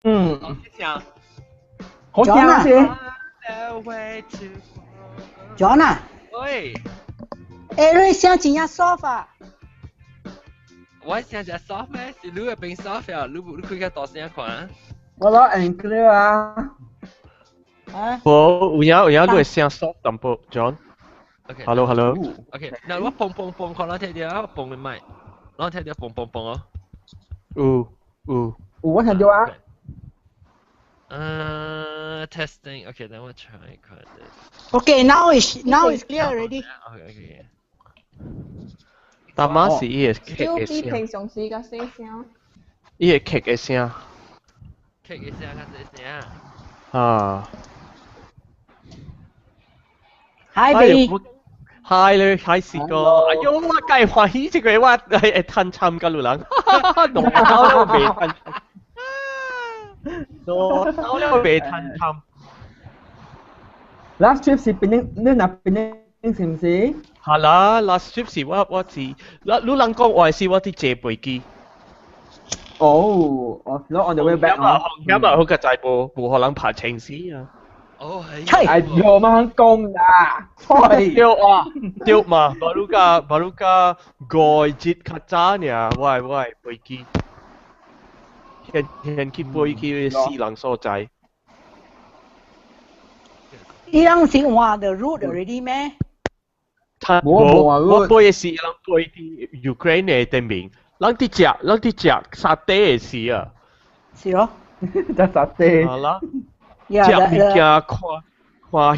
嗯，想好听啊先。John 啊，喂，你想怎样 soft 啊？我想只 soft 咩？是你变 soft 啊？你可以大声看。我攞 and clear 啊。啊？有都係聲 soft 淡薄 John。Hello。OK，嗱我蹦，可能聽到蹦嘅咪，我聽到蹦哦。我聽到啊。Testing. Okay, then we'll try this. Okay, now it's clear already. Okay. 但馬是伊個少比劇嘅聲，平常時嘅細聲。伊個劇嘅聲。劇嘅聲較細聲。啊。Hi baby。嗨咧，嗨試過。哎呦，我梗係歡喜這個，我係吞參㗎路人，弄到我未吞。弄到我未吞參。Last trip 是邊你那邊是唔是？係啦，last trip 是我是，你人講我係我啲借飛機。哦，我 on the way back 啊。今日好嘅就係冇可能爬程式啊。哦係。哎呦，乜講啊？對嘛，baru ka gojit kaca niya, why飛機。現去飛機私人所在。你當時換 the route already 咩？我飛嘅是人飛啲 Ukraine 嘅對面，人啲食沙爹嘅事啊。是咯。就沙爹。係啦。食物件歡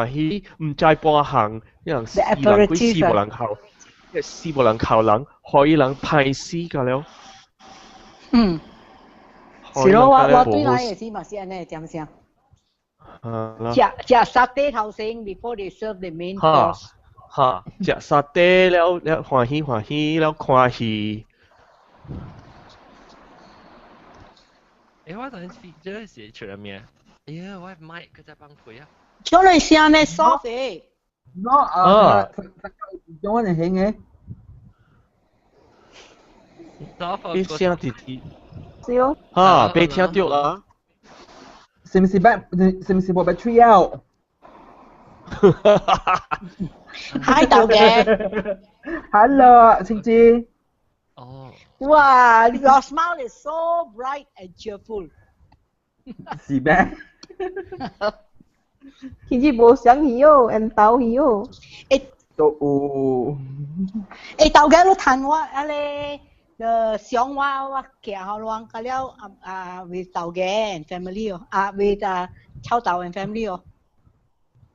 喜，唔知半行，因為四人靠人，可以人派死㗎了。是咯，我對來也是嘛，是安尼點聲。食沙爹頭先 before they serve the main course。嚇，食沙爹了歡喜了看戲。我等陣這是出嚟咩？哎呀，我麥佢在幫佢啊。將來聲咧 soft 嘅。用我哋聽嘅。啲聲啲。是咯。嚇，被聽到啦。是唔是冇 battery out？ Hi 豆嘅。Hello，青枝。哦。哇 ，your smile is so bright and cheerful。是咩？其實冇想起哦，and 豆起哦。都有。豆嘅都談我啊咧。想我騎好亂個了with 豆嘅 family 哦，with 臭豆 and family 哦。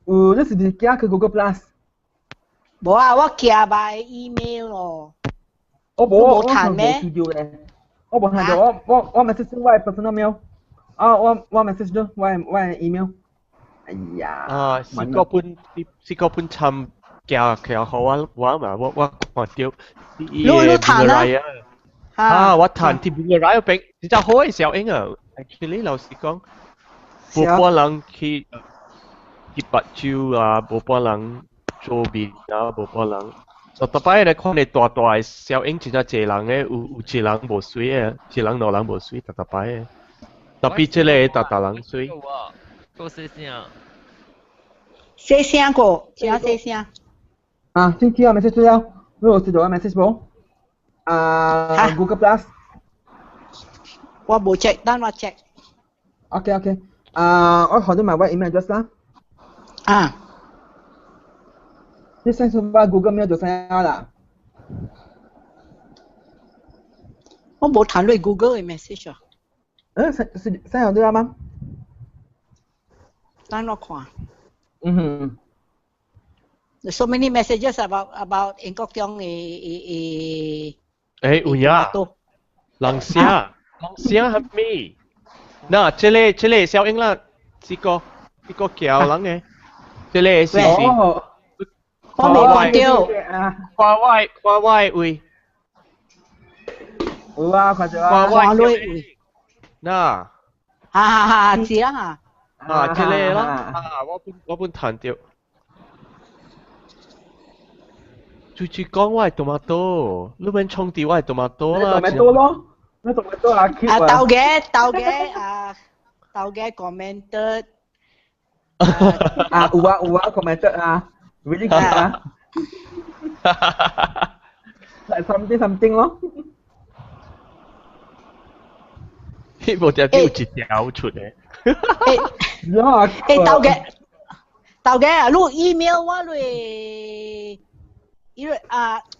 你是唔是寄去 Google Plus？ 冇啊，我寄 by email 咯。我冇談咩？我冇談到，我 message 我 personal mail。我 message 咗我 email。哎呀。試過本參寄好我嘛，我看到。你談啊？我彈啲本來邊，你就好嘅小英啊 ，actually 老實講，冇幫人去拔蕉啊，冇幫人做面啊，冇幫人。就特別你看你大嘅小英，真係濟人嘅，有一人無水嘅，一人兩人無水，特別嘅。特別即係大人水。個細聲。細聲個，真細聲。啊，先叫我 message 咗，你有試到我 message 冇？Google Plus。我冇 check，等我 check。OK。我學到埋我 email address 啦。你 send 咗我 Google Mail 就 send 啦。我冇談到 Google 嘅 message 啊。send 好咗嗎？等我看。There's so many messages about 英國中嘅有呀，人聲係咩？嗱，這裡小英啦，這個叫人嘅，這裡是。我未看到。看外位。哇，看到啊！看內位。嗱。是啦嚇。這裡啦，我本彈掉。最講我係tomato，你們衝啲我係tomato啦。tomato咯。那怎么做啊？keep 啊？豆嘅 commented 有啊 commented 啊，really good 啊，like something 咯。呢部隻標節有出嘅。呀，豆嘅啊，錄 email 我錄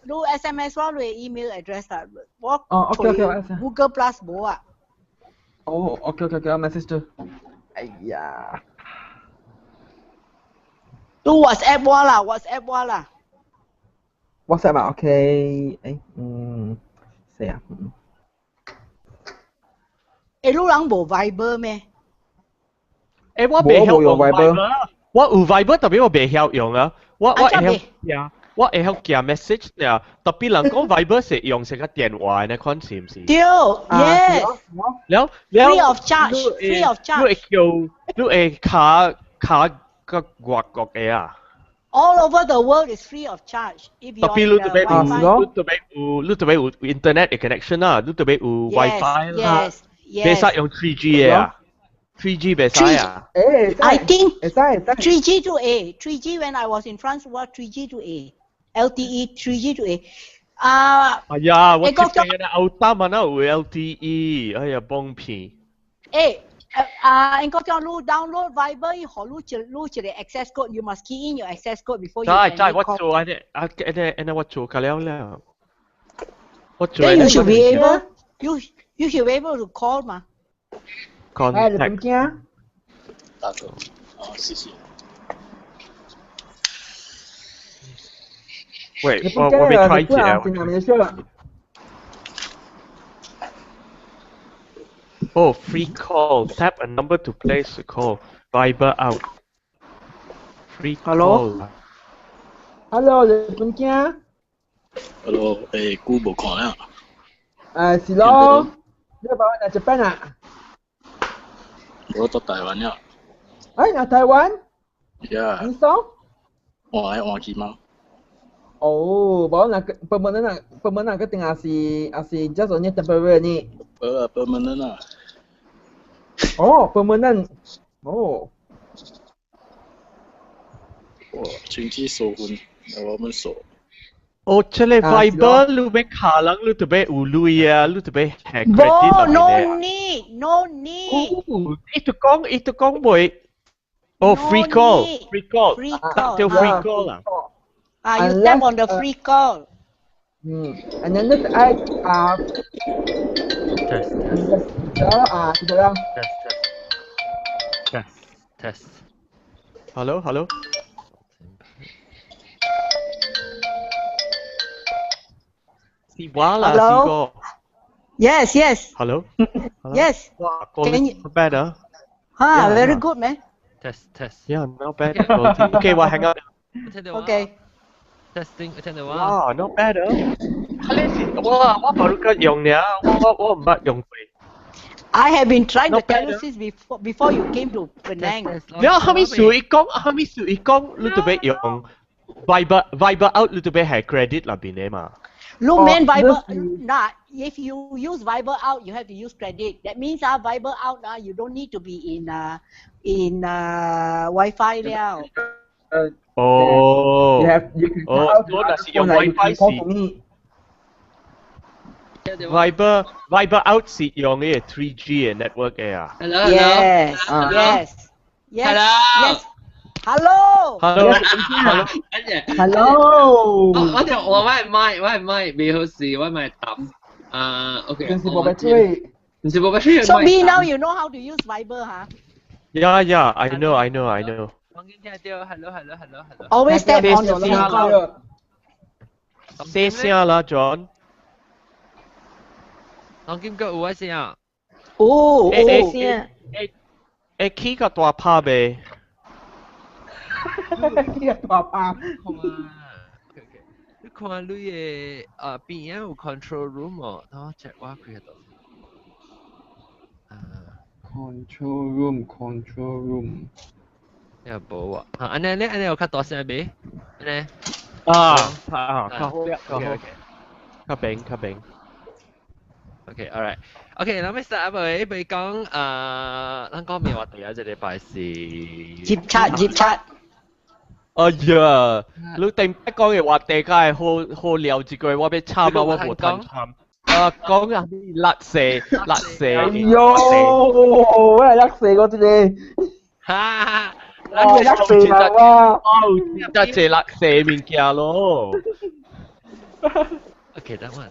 錄 SMS 我錄 email address 啊，我 Google Plus 冇啊。哦，OK， message 咗。哎呀，錄 WhatsApp 我啦。WhatsApp 啊，OK，誰啊？錄人冇 Viber 咩？我未曉用 Viber， 我有 Viber，特別我未曉用啊。我會曉寄 message 呀，特別人講 Viber 係用成個電話呢，看是唔是？對 ，yes。Free of charge。你會卡個外國嘅啊 ？All over the world is free of charge. If you 特別你特別有 internet connection 啊，你特別有 WiFi 啦，別使用 3G 嘅啊。3G 別使啊 I think 會 3G to A. 3G when I was in France was 3G to A. LTE 3G to A. 哎呀，我接嘅啦，澳大文啊有 LTE， 哎呀幫片。anh có cho lưu download Viber họ lưu chỉ để access code. You must key in your access code before you can 我做อันนี้我做㗎了。Then you should be able. You should be able to call 嘛。哎，你點驚？大哥，謝謝。喂，你不我驚啊？被你不然今天沒事了。Oh, free call. Tap a number to place a call. Viber out. Free call. Hello，你點驚？Hello，姑冇看啊。是咯，你把我嚟日本啊？我到台灣呀。嚟台灣？呀。你說？我喺換機嗎？哦，bawa nak permanent ke tengah si just only temporary ni. Permanent lah. Oh, permanent. Oh. 親戚收婚，我們收。哦，這裡 Viber 你俾卡人，你特別有鐳啊，你特別係 credit 啦。No need. 一度講袂。哦 ，free call。叫 free call 啦。You tap on the free call. And then look at test. Kita Test. Hello. Si wala si ko. Yes. Hello. Yes. Can you? Not bad, huh? Very good, man. Test. Yeah, not bad. Okay, well, hang up. Okay. Testing 聽到啊 not bad 啊！我baru kan 用了，我唔捌用過。I have been trying to tell you since before you came to Penang. 你後面數一講，你特別用 Viber out，你特別係 credit 那邊嘅嘛。Look, man, Viber. Nah, if you use Viber out, you have to use credit. That means Viber out, you don't need to be in Wi-Fi now. Oh. You can call out yung Wi-Fi si Viber out si yung 3G network Hello. Hello. 我咪未好事，我咪答。OK。唔是冇battery。So me now you know how to use Viber, huh? Yeah, I know. Hello. Always tap on the free call. Say 聲啦 John。當今個有啊聲啊。起個大拍未？起個大拍。你看你嘅邊有 control room 哦，等我 check 我佢喺度。Control room。有冇啊？安尼有較大聲未？安尼。較好，較平。OK。Okay, alright. Okay, now start 啊，不如講咱講咩話題啊？這禮拜是接測。哎呀，你定不講嘅話題，梗係好聊一句，我要參啊，我冇談參。講啊啲甩蛇，我係甩蛇嗰啲咧。哈，我係甩蛇啊！哇，一隻甩蛇物件咯。Okay, that one.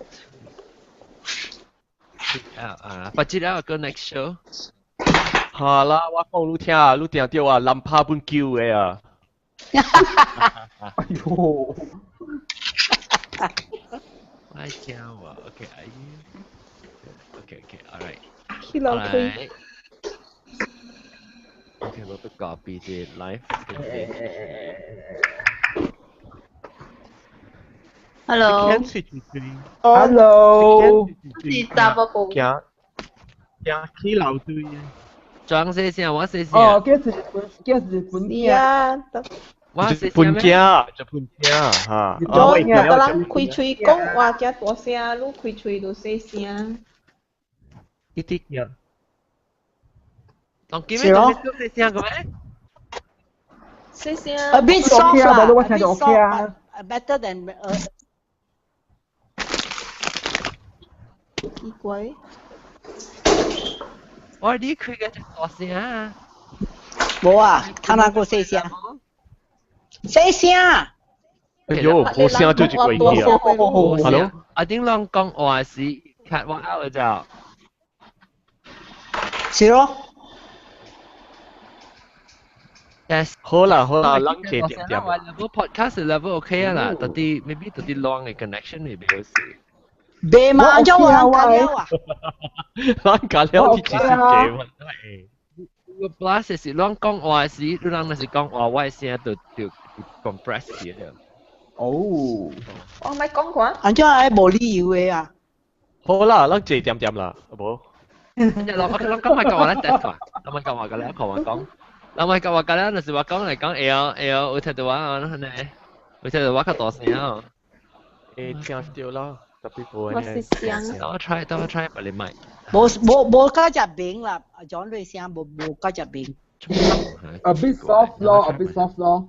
But did I go next show? 係啦，我講你聽，你聽到啊，南帕本叫嘅啊。哎呦！I tell okay, are you? Okay, alright. Alright. Okay, we'll copy the live. Hello. Hello。是查某步。行起樓堆嘅。裝些聲，我些聲。哦，叫日本是啊，我些本聲咩？家，本家嚇。我有人開喙講話只大聲，你開喙就細聲。呢啲嘢。當今日都些聲嘅咩？細聲。 A bit soft 啦，a bit soft better than 奇怪。我啲開嘅大聲啊！冇啊，睇下個細聲。細聲。哎呦，好聲就一個嘢啊。Hello。我頂兩講話是 cut 我 out 咗。是咯。Yes。好啦，冷靜點點。level podcast level OK 啊啦，但係 maybe 但係 long 嘅 connection 嚟比較少。別嘛咗我緊要啊！咱搞了啲知識嘅問題。個 blast 是啷講話是，你啷係講話我聲就 compress 啲嘅。哦。我咪講過。安怎係無理由嘅啊？好啦，冷靜點點啦，好冇？啷講咪講話咧 test 嘛，啷咪講話嘅咧，講話講，啷咪講話嘅咧，就是話講嚟講 L，有睇到話可能，有睇到話較大聲啊。聽到啦。我是聲。等我 try，俾你咪。冇嗰隻餅啦，講對聲冇嗰隻餅。A bit soft 咯，a bit soft 咯。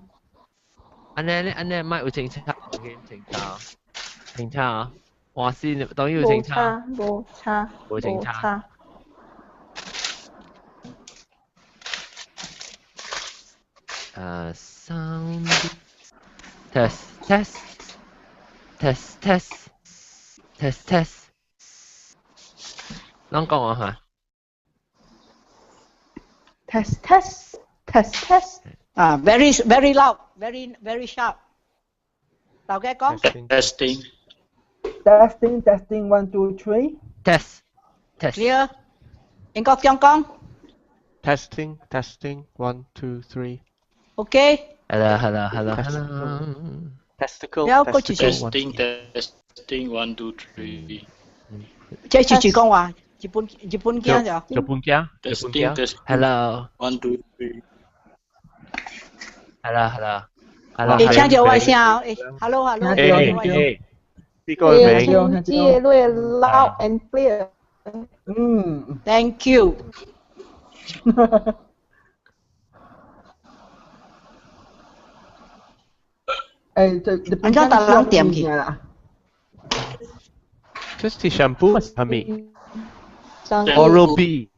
安尼咪有清楚，清楚，話先當然要清楚。冇差。Sound test。啷講啊嚇 ？Test。啊 ，very loud，very sharp。大家講。Testing。 Testing 1 2 3。Test。Clear。英國講講。Testing 1 2 3。OK。Hello。Testicle。Testing 1 2 3。即係住講話，日本驚就。日本驚。Testing。 Hello。 1 2 3。Hello。你聽到我聲啊？Hello。呢個名。知你 loud and clear。Thank you。安怎大人點去啦？這是 shampoo 係咪 Oral B。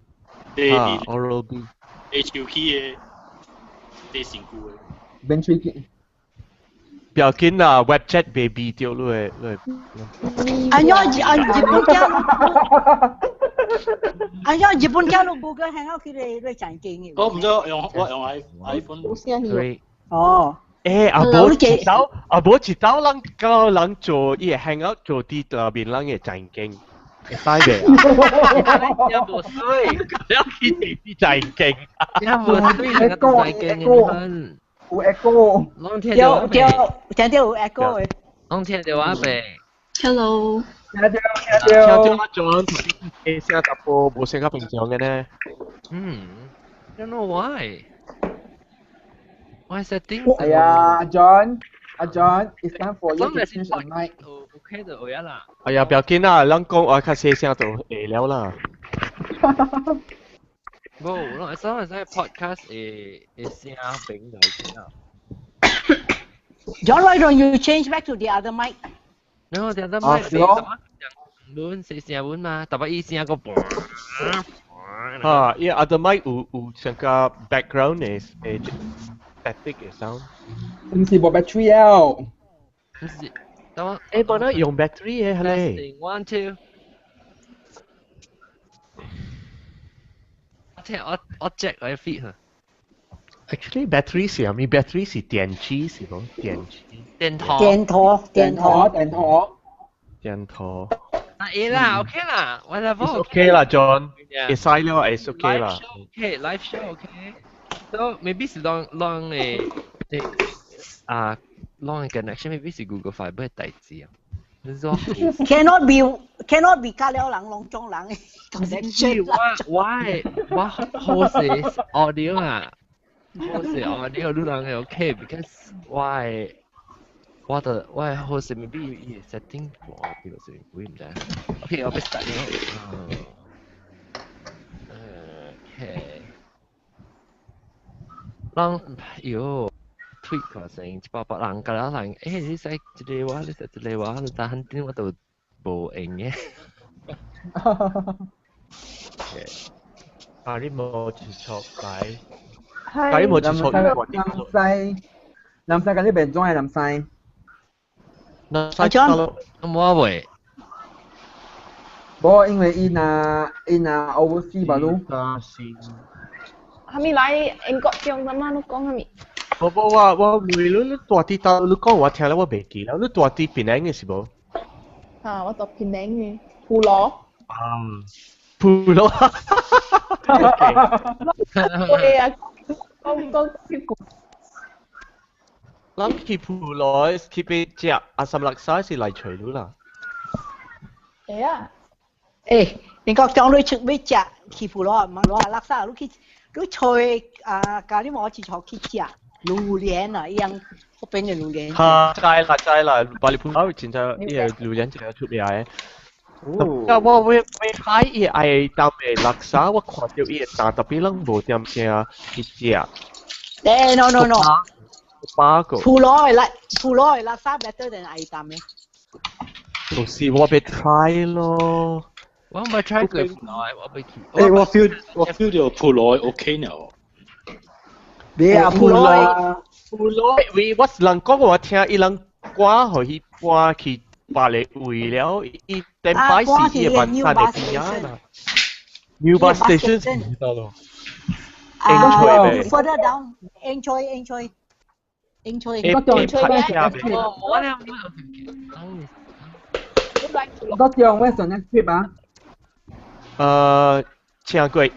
啊 Oral B。HUP 嘅，啲辛苦嘅。Ben tricky。不要緊啦 ，WebChat baby 掉落嚟。安怎日本家都冇嘅，係我佢哋賺錢嘅。我唔知我用 iPhone。冇聲氣。哦。阿伯知道人教人做嘢 hang out 做啲特別人嘅正經，嘥嘅。有冇衰？有啲啲正經。有冇衰？正經嘅。有 echo。聽到有 echo 嘅。我聽到話未 ？Hello。聽到。聽到咗啲聲特步冇聲得平常嘅呢。don't know why. Why is that thing? 哎呀 ，John，it's time for you to change the mic. OK 就會啊啦。哎呀，不要緊啦，咱講話較細聲就會了啦。冇，我所以 podcast 係聲柄嚟嘅。John, why don't you change back to the other mic? No, the other mic 係咁樣聲本嘛，特別以前個啵。哈，因為 other mic 有成個 background 嘅static 嘅 sound。唔是部 battery 啊。唔是，等我。誒，冇得用 battery 嘅係咪 ？Testing 1 2。我 check 我嘅 feed 嚇。Actually battery 是咪 battery 是電池是冇電池。電筒。電筒。哎啦，OK 啦，whatever。OK 啦，John。會使了係 OK 啦。Live show OK。So maybe 是long誒long connection maybe 是 Google Fiber 嘅代誌啊。cannot be 隔了人攏種人 connection 我好勢 audio 啊，好勢 audio 都人係 OK because 我好勢 maybe setting 我叫做會唔得 OK 我俾 start 咗OK 人喲tweet 個聲一百人㗎啦人你使一個話你使一個話你但係我都冇用嘅你冇接觸嚟，係。你冇接觸南西嗰啲病種係南西。南西咯。冇會。冇，因為伊那 overseas 吧都。係咪來英國中咁啊？你講係咪？我會你大啲到你講我聽了我未記啦，你大啲邊樣嘅是冇？啊，我讀片名嘅普羅。普羅。對啊，講諗起普羅，佢俾只阿什勒沙是嚟除咗啦。係啊。你講講你出咩只欺負咯？唔係話垃圾，你吹咖喱我去坐去食榴蓮啊，一樣好邊嘅榴蓮。係啦，巴黎普羅現在呢個榴蓮就係出嚟嘅。我睇伊係當咩垃圾，我看到伊係特別冷無點聲去食。No。八個。普羅係垃圾 better than 愛淡嘅。就是我被 try 咯。我咪 try 佢我被我 feel 到普羅 OK 了。你啊普羅，我人講我聽伊人掛互伊搬去巴黎位了，伊點擺是伊嘅晚餐嘅邊啊啦。New bus station 知道咯。Further down, enjoy. 嗰隻 Western next trip 啊？請貴。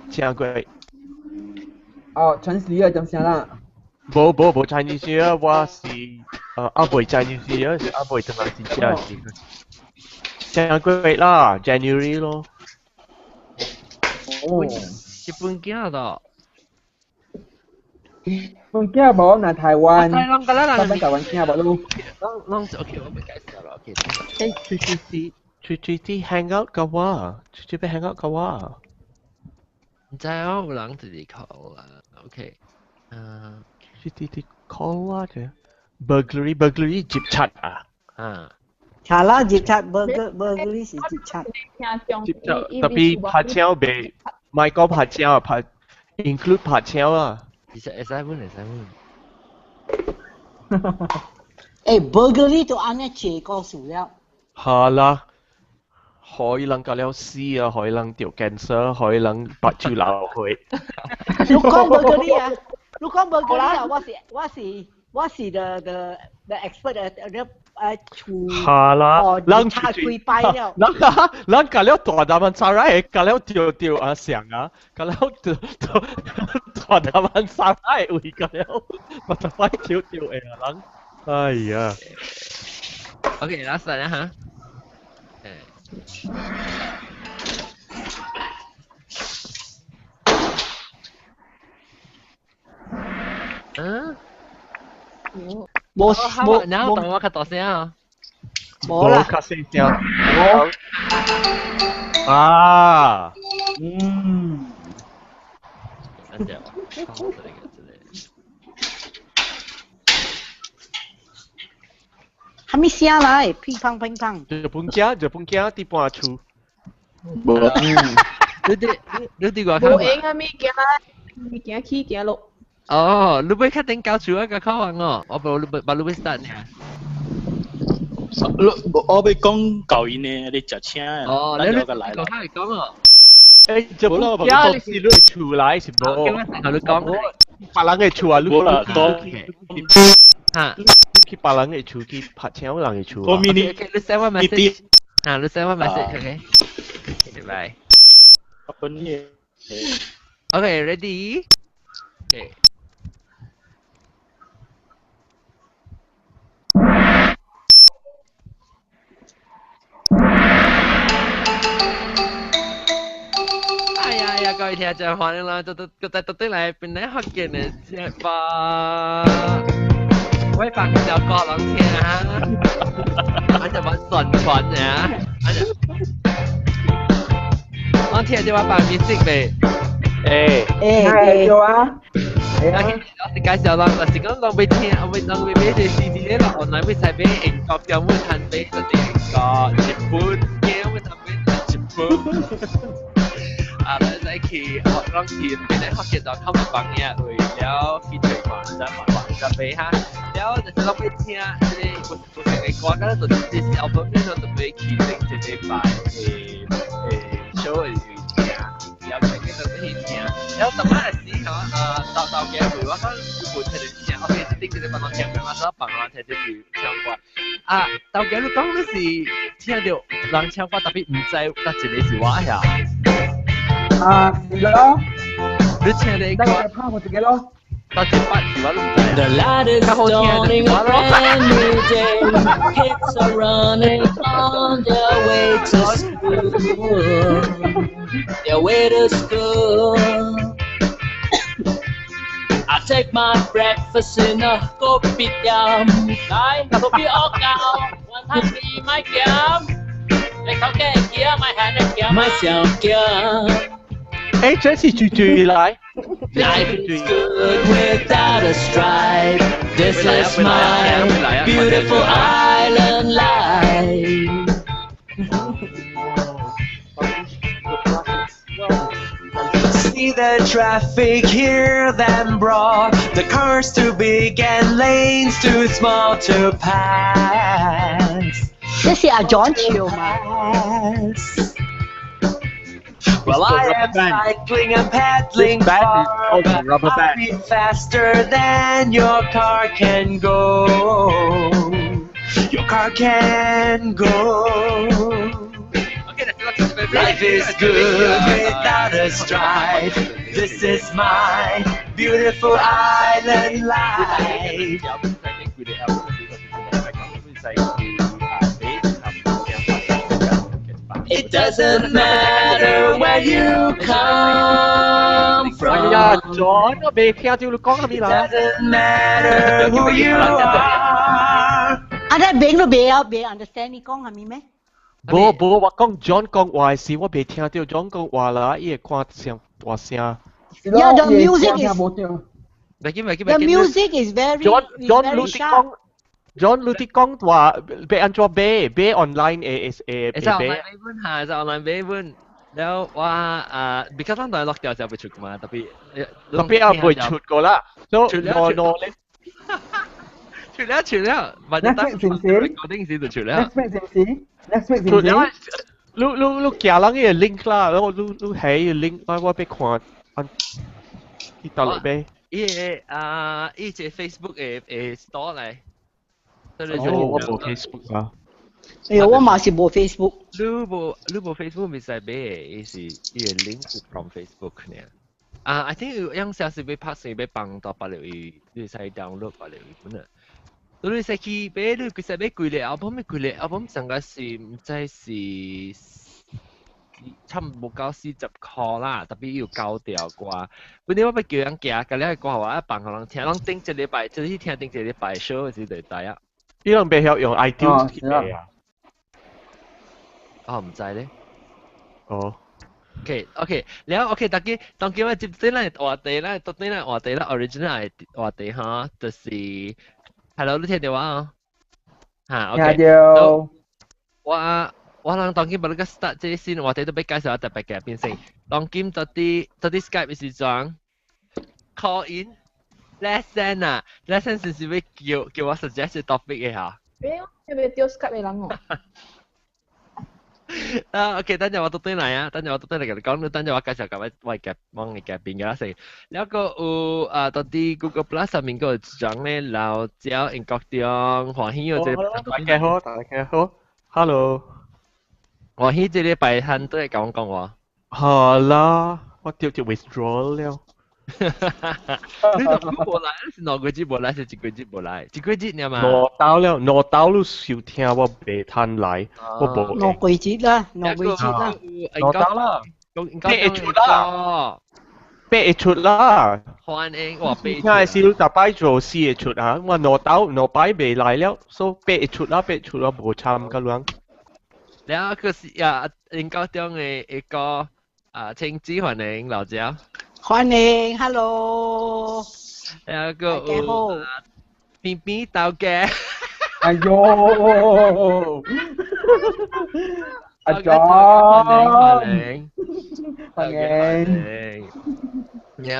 哦，Chinese New Year 咁先啦。冇 Chinese New Year，我是阿妹 Chinese New Year，是阿妹同埋自己係。請貴啦 ，January 咯。哦。日本驚到。我驚冇嚟台灣。台灣驚冇咯。OK，我咪介紹啦。OK。出 hang out 嘅話，出邊 hang out 嘅話。唔知啊，有人直接 call 啦。OK。出 call 啊嘅。burglary 接察啊。係啦，接察 burglary 是接察。接察，特別拍槍被，唔係講拍槍啊，拍 include 拍槍啊。會使問。burglary 都啱一借個數了。係啦，可以能夠了死啊，可以能掉 cancer， 可以能白住流去。你講 burglary 啊？你講 burglary 啊？我是 the expert 係啦，人拆幾擺了。人隔了大大萬沙拉，隔了掉啊上啊，隔了大大萬沙拉會隔了，我就快跳誒啊人，哎呀。OK， last one 啊嚇。冇，等我較大聲啊！冇啦。卡西聲。啊，那叫抄的那个之类的。还没下来，乒乓乒乓。日本驚啲半處。无啊，你哋話無影啊，咪行起行落。哦，你會確定教住一個考案哦，我不你 start 呢？我要講教因呢，你食車啊，哦，咱你就個來啦。講講哦。誒，日本驚你是你厝來是無？叫我同你講。別人嘅厝啊，你無啦，多嚇。去別人嘅厝去拍車人嘅厝。個 mini Okay, you send one message. You send one message, okay? Okay, bye. apa ni? Okay, ready? Okay. Các vị theo chào歡迎啦，到底嚟邊啲學嘅呢？只吧，喂，白就各兩天啊，我就揾順群啊，我聽就話白面色未？有啊。我介紹啦，嗱，時講我未聽，我未俾隻 CD 咧，我來未使俾英國有冇ทัน俾嗰啲英國日本嘅冇ทัน俾日本。แล้วไอ้คือลองทีมเป็นไอ้ฮอกเก็ตดอกเข้ามาฟังเนี่ยเลยแล้วฟีเจอร์ก่อนจะมาหวังจะไปฮะแล้วจะเราไปเที่ยวในตัวไอ้ก่อนก็ตัวที่อัลบั้มเนี่ยเราจะไปคิดถึงจะได้ไปโชว์อยู่ที่แล้วไปก็จะไปเที่ยวแล้วแต่ว่าสิฮะ到嘅會話翻本身嘅嘢，OK，啲嘅幫我聽嘅嘛，所以幫我聽啲粵唱歌。到嘅你講嗰時聽到人唱歌特別唔知得住你是話呀。是咯，你聽你得個拋我自己咯。到底發是話都唔知。The light is dawning, a brand new day. Kids are running on their way to school. Their way to school. I take my breakfast in a kopitiam. Cái kopi okao, one time be my kiam. Để có cái kia, my hand and kiam, my xiao kiam. 誒，這是最來。 Life is good without a stripe. This is my beautiful island life. See the traffic, hear them brawl. The cars too big and lanes too small to pass. 這是阿 John 潮嘛？ Well, I am cycling and pedaling far, but I'll be faster than your car can go. Your car can go. Life is good without a stripe. This is my beautiful island life. It doesn't matter where you come from. 哎呀，John，我未聽到你講係咪啦 Doesn't matter who you are. 阿啲餅都未有未 understand 你講係咪咩？無，我講 John 講話時，我未聽到 John 講話啦，伊會看聲大聲。Yeah, the music is The music is very John is 你 very 啲 sharp. 講，John 你啲講話被安怎買 online จะ online เบบุนหาจะ online เบบุนแล้วว่าbecause ตอนล็อกเดียวจะไปชุดมาแต่พี่特別啊，未出過啦，都 no 咧。ชุดแล้ววันนี้ตั้งrecording 時就ชุดแล้ว Next week 是唔是 ？Next week 是出唔是？你夾人嘅 link 啦，然後你喺 link 我俾看，去到嚟咩？依隻 Facebook 嘅 store 嚟，我冇 Facebook 啊。哎呀，我嘛是冇 Facebook。你部 Facebook 未使俾嘅，是依個 link from Facebook 呢。I think 有時候俾拍攝俾幫到把你使 download 把你本啊。你使去俾你佢使俾貴嘅 album， 貴嘅 album 上個是唔知是差唔多夠40塊啦，特別要交掉啩。本來我俾叫人夾，隔離過後話一幫人聽，人頂一禮拜，就是聽頂一禮拜 show 是對大啊。呢兩邊要用 iTunes 去買啊。唔知咧。哦。OK，แล้วโอเคตะกี้ว่า接對咧話題咧，到底咧話題咧 original 係話題嚇，就是 Hello 你聽到啊？嚇 OK，就我諗當今把呢個 start 這先，話題都俾介紹下特別嘅變成當今到底 Skype 是裝 call in lesson 啊 lesson 是唔係叫我 suggest topic 嘅嚇？要唔要丟 Skype 嘅人哦？OK，等陣我到底嚟啊！等陣我到底嚟講，等陣我介紹各位嘅幫你嘅變嘅啦先。แล้วก็到底 Google Plus 上面個獎咧，老椒英國中歡喜有這大家好 ，Hello， 歡喜這禮拜攤都係講喎。好啦，我掉 withdraw 了。你就估無來，是兩個字無來，是一個字無來，一個字你嘛？攞到了，少聽我別攤來，我冇。攞鬼節啦，攞鬼節啦，攞到啦，俾出啦，俾出啦。歡迎我俾。聽係小特擺做事嘅出啊，我攞擺未來了，所以俾出啦，冇參加啦。แล้วก็英國中嘅一個請旨歡迎老椒。歡迎 ，hello，แล้วก็大家好，邊邊到嘅，哎呦，阿 John，歡迎，有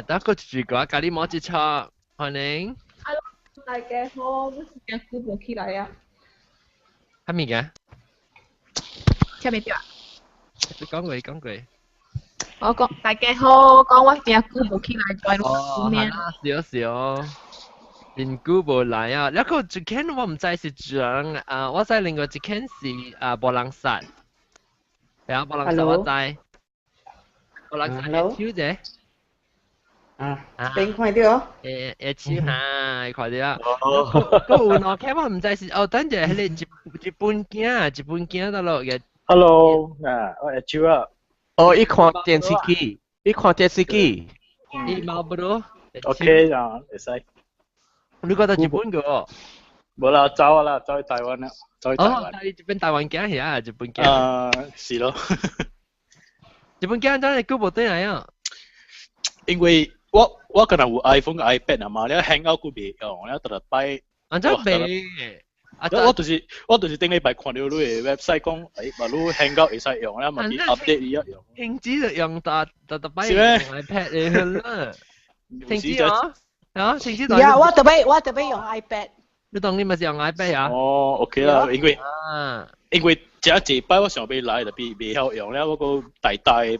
得個住個咖喱摸之錯，歡迎。Hello， 大家好，我是叫古博起來啊。係咪嘅？聽唔到啊？你講句。我講大家好，講我叫古博起來在錄面。少，連古博嚟啊！一個一間我唔知是張我知另外一間是波浪薩，係啊，波浪薩我知。波浪薩嘅超姐。邊快啲哦！超下快啲啊！個有兩間我唔知是等陣係你日本鏡得落嘅。Hello，我係超啊。哦，一看電視機。你冇不咯 ？OK 啊，會使。你覺得日本個？冇啦，走去台灣啦，走去台灣。但係日本台灣鏡係啊，日本鏡。是咯。日本鏡真係高部對嚟啊！因為我可能有 iPhone 嘅 iPad 啊嘛，你 Hangout 佢未用，你特別安怎未？我就是頂禮拜看到你嘅 website 講，話你 Hangout 會使用啦，咪啲 update 一樣。停止就用特擺用 iPad 嚟啦。停止啊！啊，停止。呀，我特別用 iPad。你當你咪是用 iPad 啊？哦 ，OK 啦，因為這一擺我想要來就未曉用了，我個大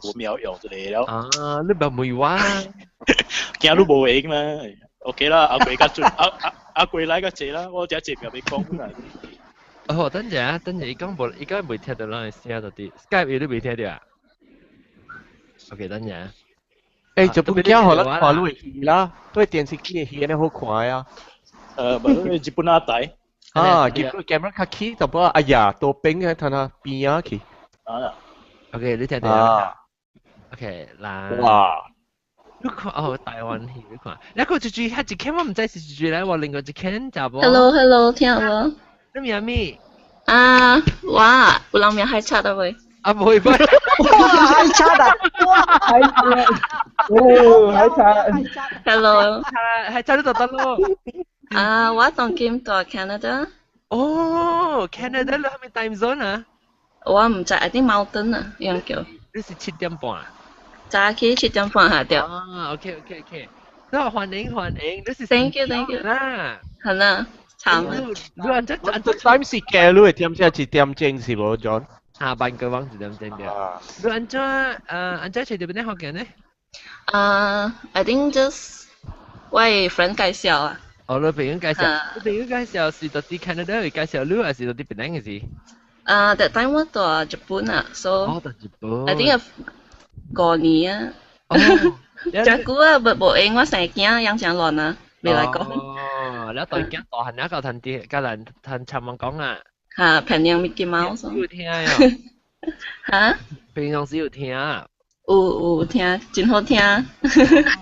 無秒用就嚟了。啊，你咪唔話，驚你無用嘛 ？OK 啦，阿貴較阿貴來個謝啦，我只謝又未講啦。哦，等陣，伊講未聽到咱嘅聲到啲 ，Skype 你未聽到啊 ？OK， 等陣。誒，就本鏡可能看落去啦，對電視機嘅戲咧好看啊。日本阿大。日本 camera 較起，就不過哎呀，多邊嘅睇下邊啊去。OK， 你聽到啊 ？OK， 嗱。哇！你看台灣戲你看，一個一間我唔知是住咧，我另外一間就冇。Hello， 聽我。你名咩？哇，有人名海叉的喂。唔會。哇，海叉的，哇，海叉，哦，海叉。Hello。海叉你就得咯。我當今在 Canada。哦 ，Canada 你係咪 time zone 啊？我唔知，一定 mountain 啊，樣叫。你是7點半。早起7點半下掉。OK，那歡迎，你是 Thank you 啦。係啦，慘。你按照 time 是幾多點先？1點鐘是冇 John？下班個網1點鐘嘅。你按照去邊啲學嘅呢？I think just 我 friend 介紹啊。哦，你朋友介紹是到啲 Canada 去介紹你，還是到啲邊嘅事？That time 我到日本啊，so 到日本。 I think 過年啊。只股啊，無應我成日驚養成亂啊，未來講。哦，แล้วตอน驚大漢一個ทันทีกำลังทันชาวมัง講啊。嚇，平常Mickey Mouse。有聽啊？嚇？平常時有聽啊？有聽，真好聽。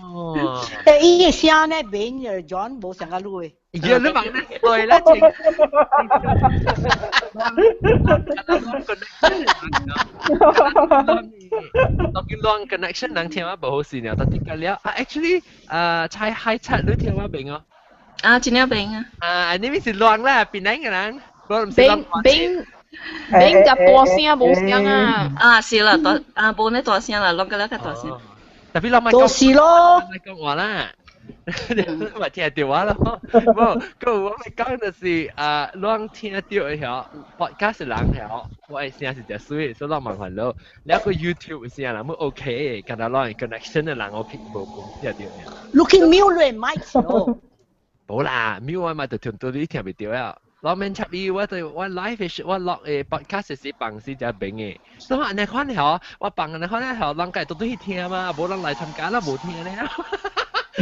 哦。伊個聲咧，變咗 John 冇成個錄誒。Iya lu mang na story lah cing. Talking long connection 能聽話唔好事呢，但係了啊，actually 猜 high chat 你聽話明哦。啊，真係明啊！啊，你咪是亂啦，邊個人？我唔是冰冰冰就大聲冇聲啊！啊，是啦，大啊冇呢大聲啦，落個了個大聲。特別我咪做事咯，咪講話啦。你咪聽電話咯，冇，個我咪講就是亂聽到嘅 podcast 人嘅，我係聲是隻水，所以亂麻煩咯。你一個 YouTube 聲啦，冇 OK，跟住亂 connection 嘅人我冇聽到嘅。Looking million mic 咯，冇啦，秒我咪就聽到你聽唔到啊。我明插意我對我 live 係我落嘅 podcast 是bằng是隻病嘅，所以你看咧我bằng你看咧人家都去聽嘛，冇人嚟參加啦，冇聽咧。我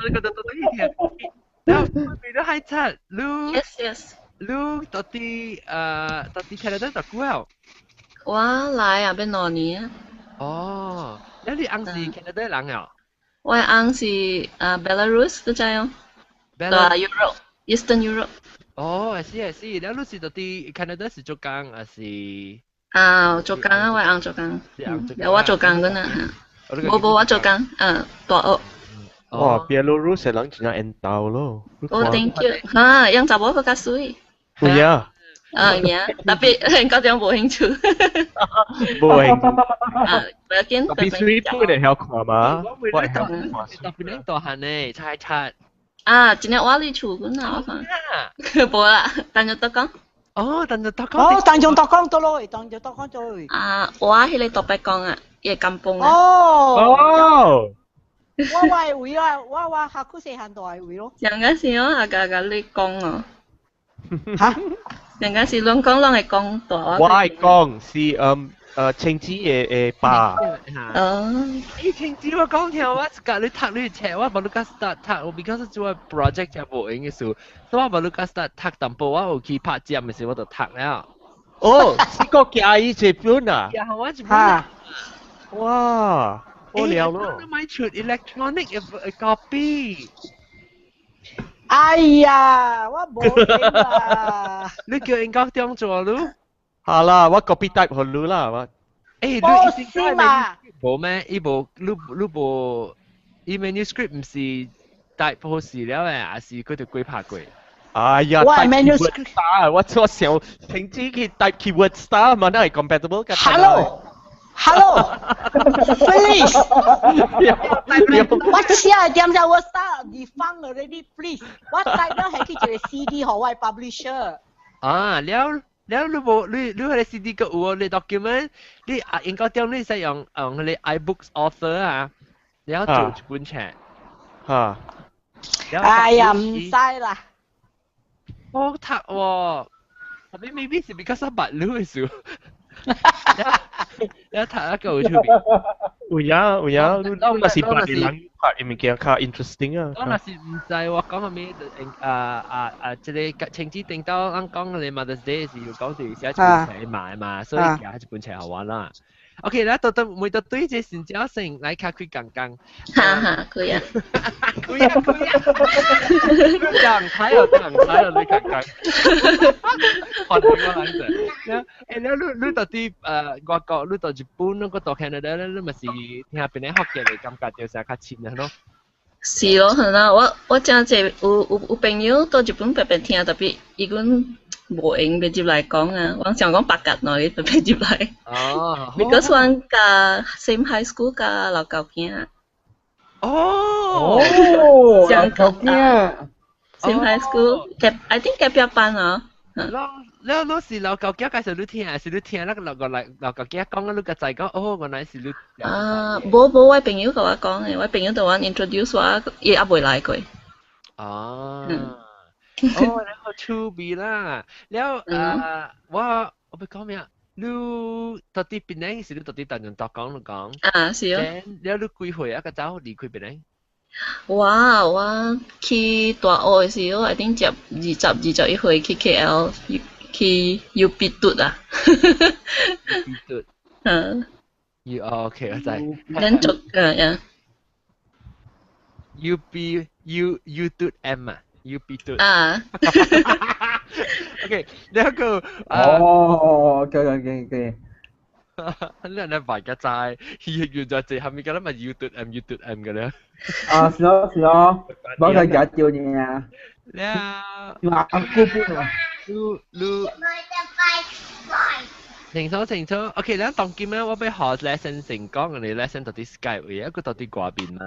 覺得都去聽，然後你都係出，你 Yes， 你到底Canada 多久啊？我來啊，變2年啊。哦，你啱是 Canada 人啊？我啱是Belarus 都在哦，Europe。Eastern Europe。哦，係，你你是到底 Canada 是做工還是？啊，做工啊，我啱做工。有我做工㗎呢，冇我做工，大學。哇，Belarus 係人真係endao咯。哦 ，thank you。嚇，樣查某更加水。係啊。呀，特別香港冇興趣。冇興趣。啊，不要緊。特別水杯嚟曉看嘛？我係特別大漢呢，猜。啊，今日我嚟厝嗰嗱，我講，冇啦，等咗得講。哦，等咗得講。哦，等咗得講到咯，等咗得講到。啊，我喺你度白講啊，嘢咁崩啊。哦。我會啊，我下個時限度係會咯。人家是我阿家你講啊。嚇？人家是亂講係講大話。我係講是青子嘅爸。哦。青子我講聽我隔你讀你冊，我冇你家 start 讀，我 because 做 project 就冇用嘅事，所以我冇你家 start 讀淡薄，我有去拍節嘅時我就讀了。哦，是個假意日本啊？嚇！哇，好了咯。你買出 electronic copy。哎呀，我冇啦。你叫人家點做咯？好啦，我 copy type 好了啦，我。誒，你先嘛？冇咩？呢部manuscript 唔是 type 好事了誒，還是佢條鬼拍鬼？哎呀，type keyword star，我想停止佢 type keyword star 嘛，都係 compatible 嘅。Hello，please。我寫點就我 start define already please。我 type 都係佢做 CD 好位 publisher。啊，了你喺 CD 個有你 document， 你應該點你使用你 iBooks author 啊，你要做一本冊。嚇。哎呀，唔使啦。我讀喎，特別 maybe 是 because 我白了嘅事。你睇一個出邊？有啊，你那是白人拍嘅物件較 interesting 啊。我那是唔知我講下咩即個情節定到啱講你 Mother's Day 時要講住寫一本冊賣嘛，所以其實一本冊好玩啦。OK，來到每到對這先交成來卡開剛剛。哈，可以啊。可以啊。講睇又你剛剛。學你個樣子。你到啲外國，你到日本，你到 Canada 咧，你咪是聽下邊啲學嘅嚟感覺就成較淺啊咯。是咯，係啦，我真係有朋友到日本白白聽，特別伊講無用直接嚟講啊，我想講白鴿內白白接嚟。哦。Because 我甲 same high school 甲老舊囝。哦。老舊囝。Same high school，I think 隔壁班啊。你是老舊囝介紹你聽，還是你聽那個老舊囝講，你個仔講，哦，原來是你。啊，冇，我朋友同我講嘅，我朋友同我 introduce 我，伊也未來過。哦，然後趣味啦，然後我要講咩啊？你到底邊呢？是你到底當人多講講？啊，是哦。然後你幾歲啊？個早離開邊呢？我去大學嘅時候，I think 接21歲去 KL 去 UP 讀啊。UP 讀。嗯。OK，我知。連續呀。you 嘟 M 啊，you 必嘟。啊， OK，แล้วก็哦，OK，นั่นบาดกระจายอยู่จะเจอทำมีกันแล้วมา you 嘟 M you 嘟 M กันแล้ว 啊，是咯是咯，冇佢假照你啊， แล้ว 你話阿姑搬啊，ลู清楚โอเคแล้วตอนกินว่าไปหอ lesson 成功嘅你 lesson 到底 Skype 嘅一個到底掛邊嘛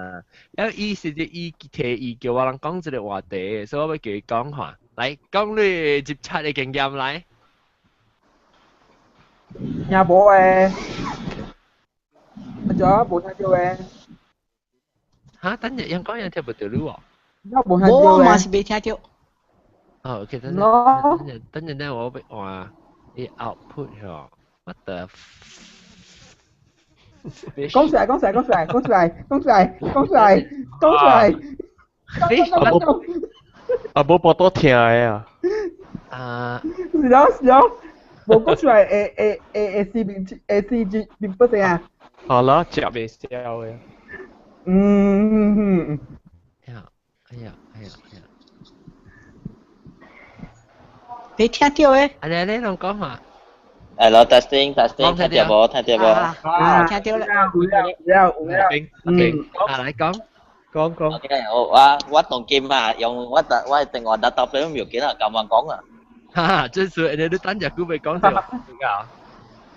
แล้ว意思就提議叫我人講這個話題所以我要叫佢講下嚟講你接觸嘅經驗嚟聽冇誒，咗冇聽到誒，嚇等陣人講人聽唔到喎冇聽到我嘛誒，是未聽到。哦 OK 等陣咧我俾話你 output 喎 what the 講出嚟，啊，冇播多聽嘅啊。啊是咯，冇講出嚟，A C 變不成啊，好啦，接未笑嘅。哎呀未聽到誒？你同講下Hello testing，聽到冇？聽到冇？啊，聽到啦。嚟講。OK，我當劍啊，用我定我 data 俾唔要緊啊，咁樣講啊。哈，真係你等陣佢咪講就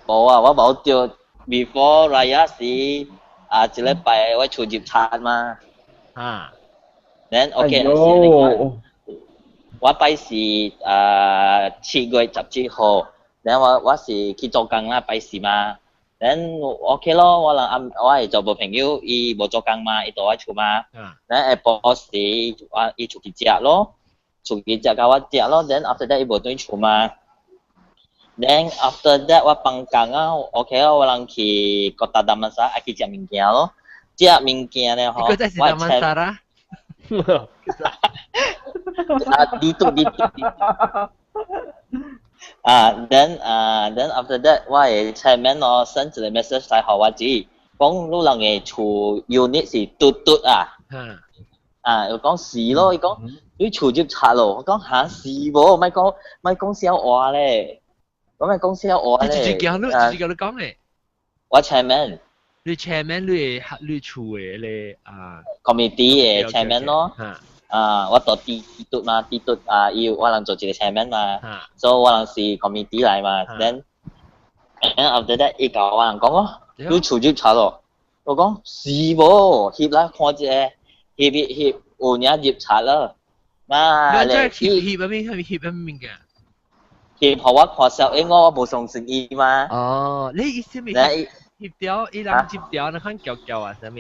冇啊，我冇掉 before raya 時啊，一禮拜我出接餐嘛。啊。Then OK，我拜是7月17號，then 我是去做工啦，拜是嘛。then OK 咯，我係做部朋友，伊冇做工嘛，伊到我厝嘛。then 下晡時伊出去食咯，甲我食咯。then after that 伊無對厝嘛。then after that 我放工啊 ，OK 咯，我人去Kota Damansara去食物件咯，食物件咧吼，我真係Damansara。then after that 我嘅 chairman 咯 send 一個 message 嚟互我知，講你人嘅厝 unit 是嘟啊，又講是咯，伊講你厝接拆咯，我講嚇是無，咪講笑話咧，咁咪講笑話咧，自己講你講咧，我 chairman。你 chairman 你厝嘅咧啊 committee 嘅 chairman 咯，我做地督嘛，要我能做一個 chairman 嘛，所以我能是 committee 嚟嘛，then after that 伊教我人講咯，你厝就拆咯，我講是無，翕來看一下，翕有影入拆咯，嘛你真係翕咩嘅？翕互我看小英我無相信伊嘛。哦，你意思咪？翕掉，伊人接掉，你看叫啊，啥物？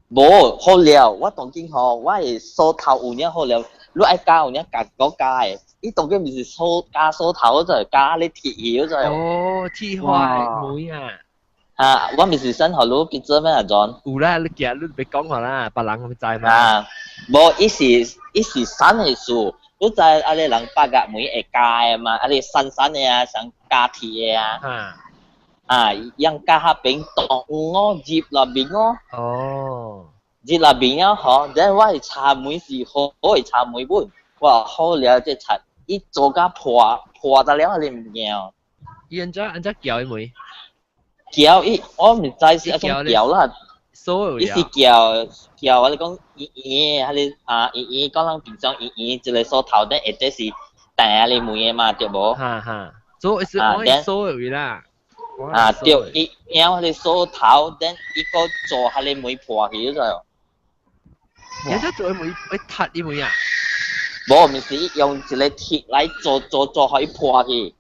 無好了，我當今吼，我係梳頭有影好了，你愛加有影加嗰加誒，伊當今唔是梳頭就係加你鐵腰就係。哦，鐵花妹啊！我唔是新學佬結咗咩啊 John？有啦，你今日你別講我啦，別人唔知嘛。無，伊是新嘅樹，你知啊？你人八甲妹會加誒嘛？啊，你新嘅啊，想加鐵嘅啊。yang kahaping tong ngo jeep labing ngo jeep labing啊嗬，然後我係茶妹是好，我係茶妹本，哇好了即茶，伊做甲破得了你唔驚？伊按照叫伊妹，叫伊我唔知是一種叫啦，伊是叫我哋講伊講人平常伊一個梳頭的，或者是帶你妹嘅嘛，對無？所以是我係梳嘅啦。對，伊讓你梳頭，等伊個做下你妹破起咗咗。有得做妹，會踢伊妹啊？冇，唔是用一個鐵來做下伊破起。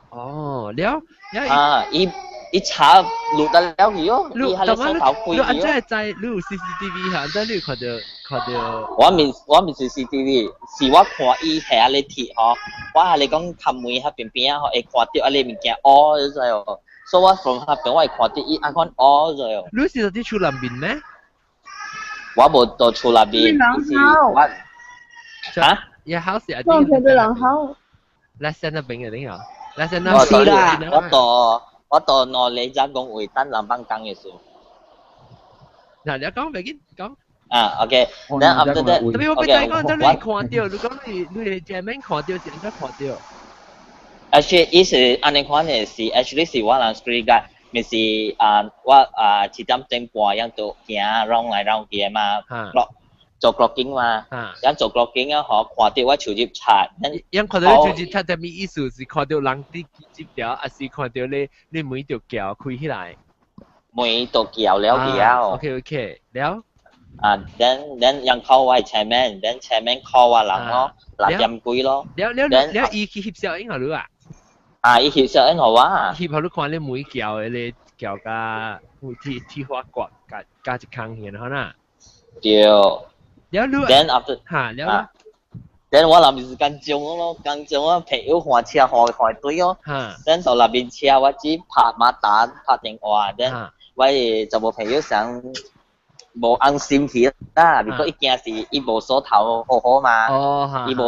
哦，了，伊查錄得了佢哦，伊下你梳頭開你安怎會知？你有 CCTV 嚇？安怎你看到？我唔是 CCTV，是我看伊係你鐵嗬。我係你講冚妹喺邊邊啊，會看到啊你物件屙咗咗，所以我從下邊我會看到伊阿講屙咗。你是喺厝內邊咩？我冇到厝內邊，我嚇？也好是啊。我睇到人好。來先那邊嘅點啊？來先那。是啦。我到攞你隻講會等南邦講嘅數。嗱，你講別緊講。OK，然後 after that，特別我俾大講，真係看到，如果你正面看到是應該看到。Actually，伊是安尼款嘅是 ，actually 是我人 screen 嘅，咪是我7點鐘半樣都行 round 來 round 去嘛，clock 做 clocking 嘛，樣做 clocking 啊，可看到我手接刷，樣看到你手接刷，但係意思是看到人啲接條，還是看到你每條橋開起來？每條橋了橋。OK，了。then ยังเข้าไว้ chairman，then chairman call ว่าหลังเนาะหลังยำกุย咯。แล้วอี協效應好唔好啊？伊協效應好啊。協效你看你每橋你橋加鐵花角加一坑現好呐。對。แล้วรู้ then after แล้ว then 我那邊是工廠咯，工廠啊朋友換車換隊咯。then 到那邊車我只拍馬打拍電話 then 我就冇朋友想。無安心去啦，如果一件事伊無鎖頭好好嘛，伊無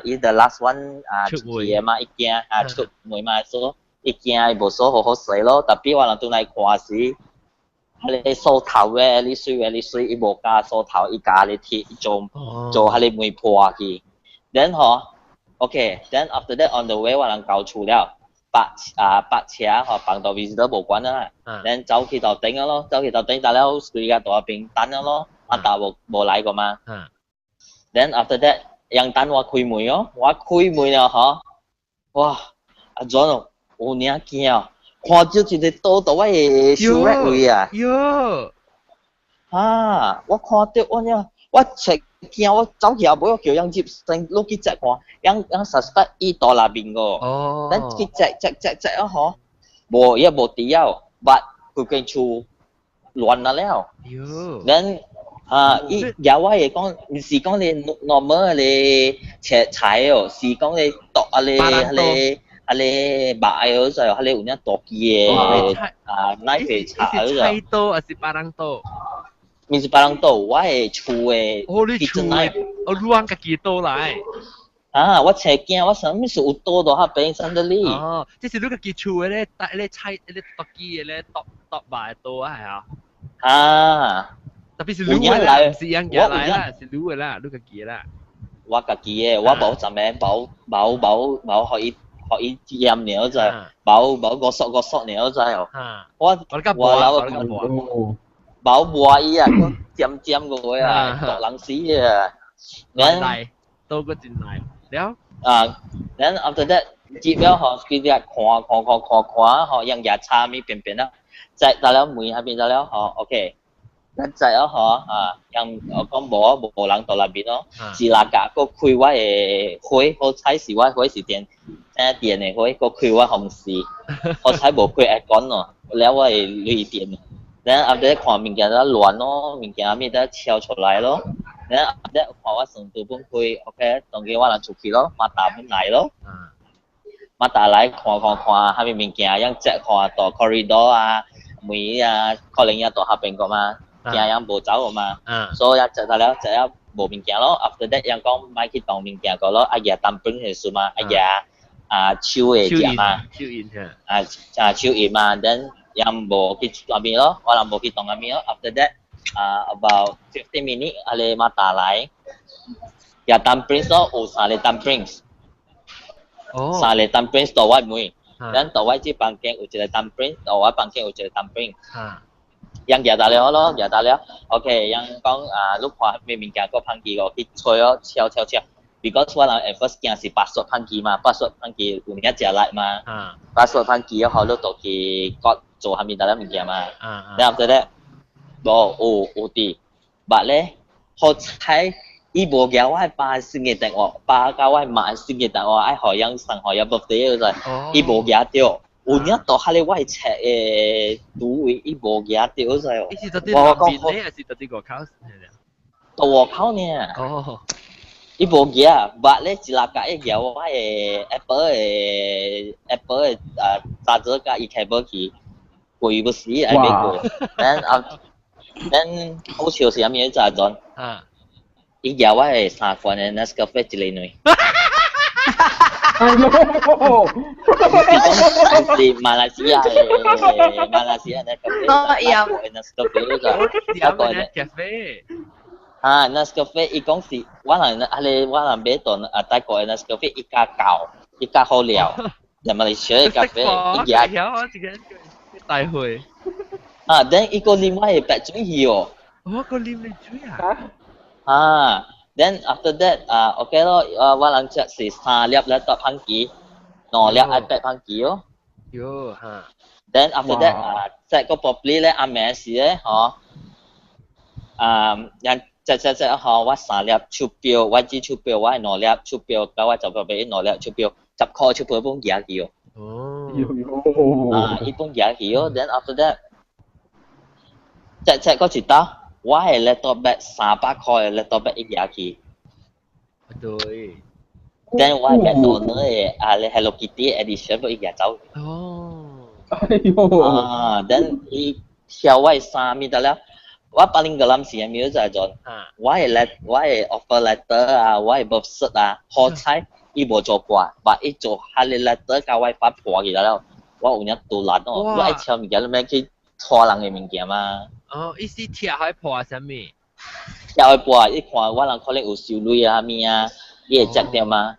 伊 the last one 出嘅嘛，一件出門嘛，所以一件伊無鎖好好勢咯。特別我人都來看時，你鎖頭嘅，你水伊無加鎖頭，伊加你鐵做下你門破去。then OK，then after that on the way 我人到厝了。白車放到 visitor 無關啦，然走去到頂咯，走去到頂，但係佢而家到邊等咯，阿達冇嚟過嘛。then after that，樣等我開門咯，我開門啊嗬，哇！阿 John 有領驚啊，看到一個倒到我嘅手位啊。我看到我呢，我切驚，我走去後尾我叫樣接聲攞去隻看，樣 suspect 伊到那邊個，等佢隻啊嗬，無啲啊，但佢跟住亂了。then 伊有我係講，唔是講你 normal 你踩哦，是講你度你買嗰陣，你有啲度嘅，knife 踩嗰陣。菜刀還是巴郎刀？咪是巴郎刀，我係厝嘅。你厝嘅，亂家己刀來。我切驚，我想咩事有刀到下邊上得哩。即是你家己厝嘅咧，你菜你剁機嘅咧，剁埋刀啊係啊。特別是滷嘅啦，唔是樣嘢來啦，是滷嘅啦，你家己啦。我家己嘅，我冇陣咩冇可以醃料就冇個索料就我冇話伊啊，尖個位啊，獨冷死啊，嚟到個陣嚟，了then after that 接了嗬，佢哋看，嗬，樣嘢差咪變啦，就到了門下邊到了嗬 ，OK， 咁就了嗬樣我講冇人到那邊咯，自那架個開我嘅開，我猜是我開是電嘅開，個開我紅事，我猜冇開一講咯，แล้ว我係鋁電。然後after 看物件都亂咯，物件咩都跳出來咯。然後after 看我成都本開 ，OK， 當佢我人出去咯，馬達本來咯。馬達來看，下面物件樣隻看到 corridor 啊，門啊，可能要到下邊個嘛，件樣無走個嘛。所以隻到了無物件咯。after that 樣講買去當物件個咯，阿爺當本係數嘛，阿爺手嘅隻嘛，手印嘛，then yang mau kita ambil lo, orang mau kita ambil lo. After that, about 15 minutes, ale mata lain. Ya dumplings lo, sale dumplings. Sale dumplings tu awak mui. Dan tu awak je pangkeng ucap dumplings, tu awak pangkeng ucap dumplings. Yang dia dah lo, Okay, yang kong lupa memang kau panggi kau kita ciao. Because 我人 at first 件是8番機嘛，8番機有嘢食嚟嘛，8番機好多到去國做下面大家物件嘛，然後after that 有啲，但咧好彩伊無叫我爸先嘅電話，爸教我媽先嘅電話，愛學樣上學有 birthday 嗰陣，伊無叫掉，有嘢到下你我係切誒賭位，伊無叫掉嗰陣，伊是到底南邊咧，還是到底外口？到外口呢？伊無嘢，但咧只那個一嘢我係 Apple 打折價一開波去，貴不死係美國。then 好笑是乜嘢就係講，伊嘢我係3款嘅 Nescafe 之類類。係馬來西亞嘅 Nescafe。哦，有。Nescafe 就一個咧。Nescafe 伊讲是我人买到泰國嘅 Nescafe 一家舊，一家好料，人馬來西亞嘅咖啡一家。大會。then 伊個啉我嘅白水魚哦。個啉你水then after that OK 咯，我人食是3粒laptop 番機，2粒 iPad 番機哦。then after that 食個 properly 咧，暝時咧，人即我3粒鈔票，我支鈔票，我2粒鈔票，咁我就俾2粒鈔票，10塊鈔票本嘢去哦。伊本嘢去哦。then after that 即個一刀，我係 laptop bag 300塊嘅 laptop bag 一嘢去。對。then 我係 McDonald 嘅Hello Kitty edition 本一嘢走。then 伊條我衫咪得啦。我paling dalam sih yang mirip saja John. Why offer letter why birth cert hot 菜，伊無做過，但伊做下你 letter 甲我發破去了，我有影杜爛哦，我愛挑物件，你咪去拖人嘅物件嘛。意思貼海破啥物？貼海破，伊看我人可能有收鐳物伊會食掉嘛。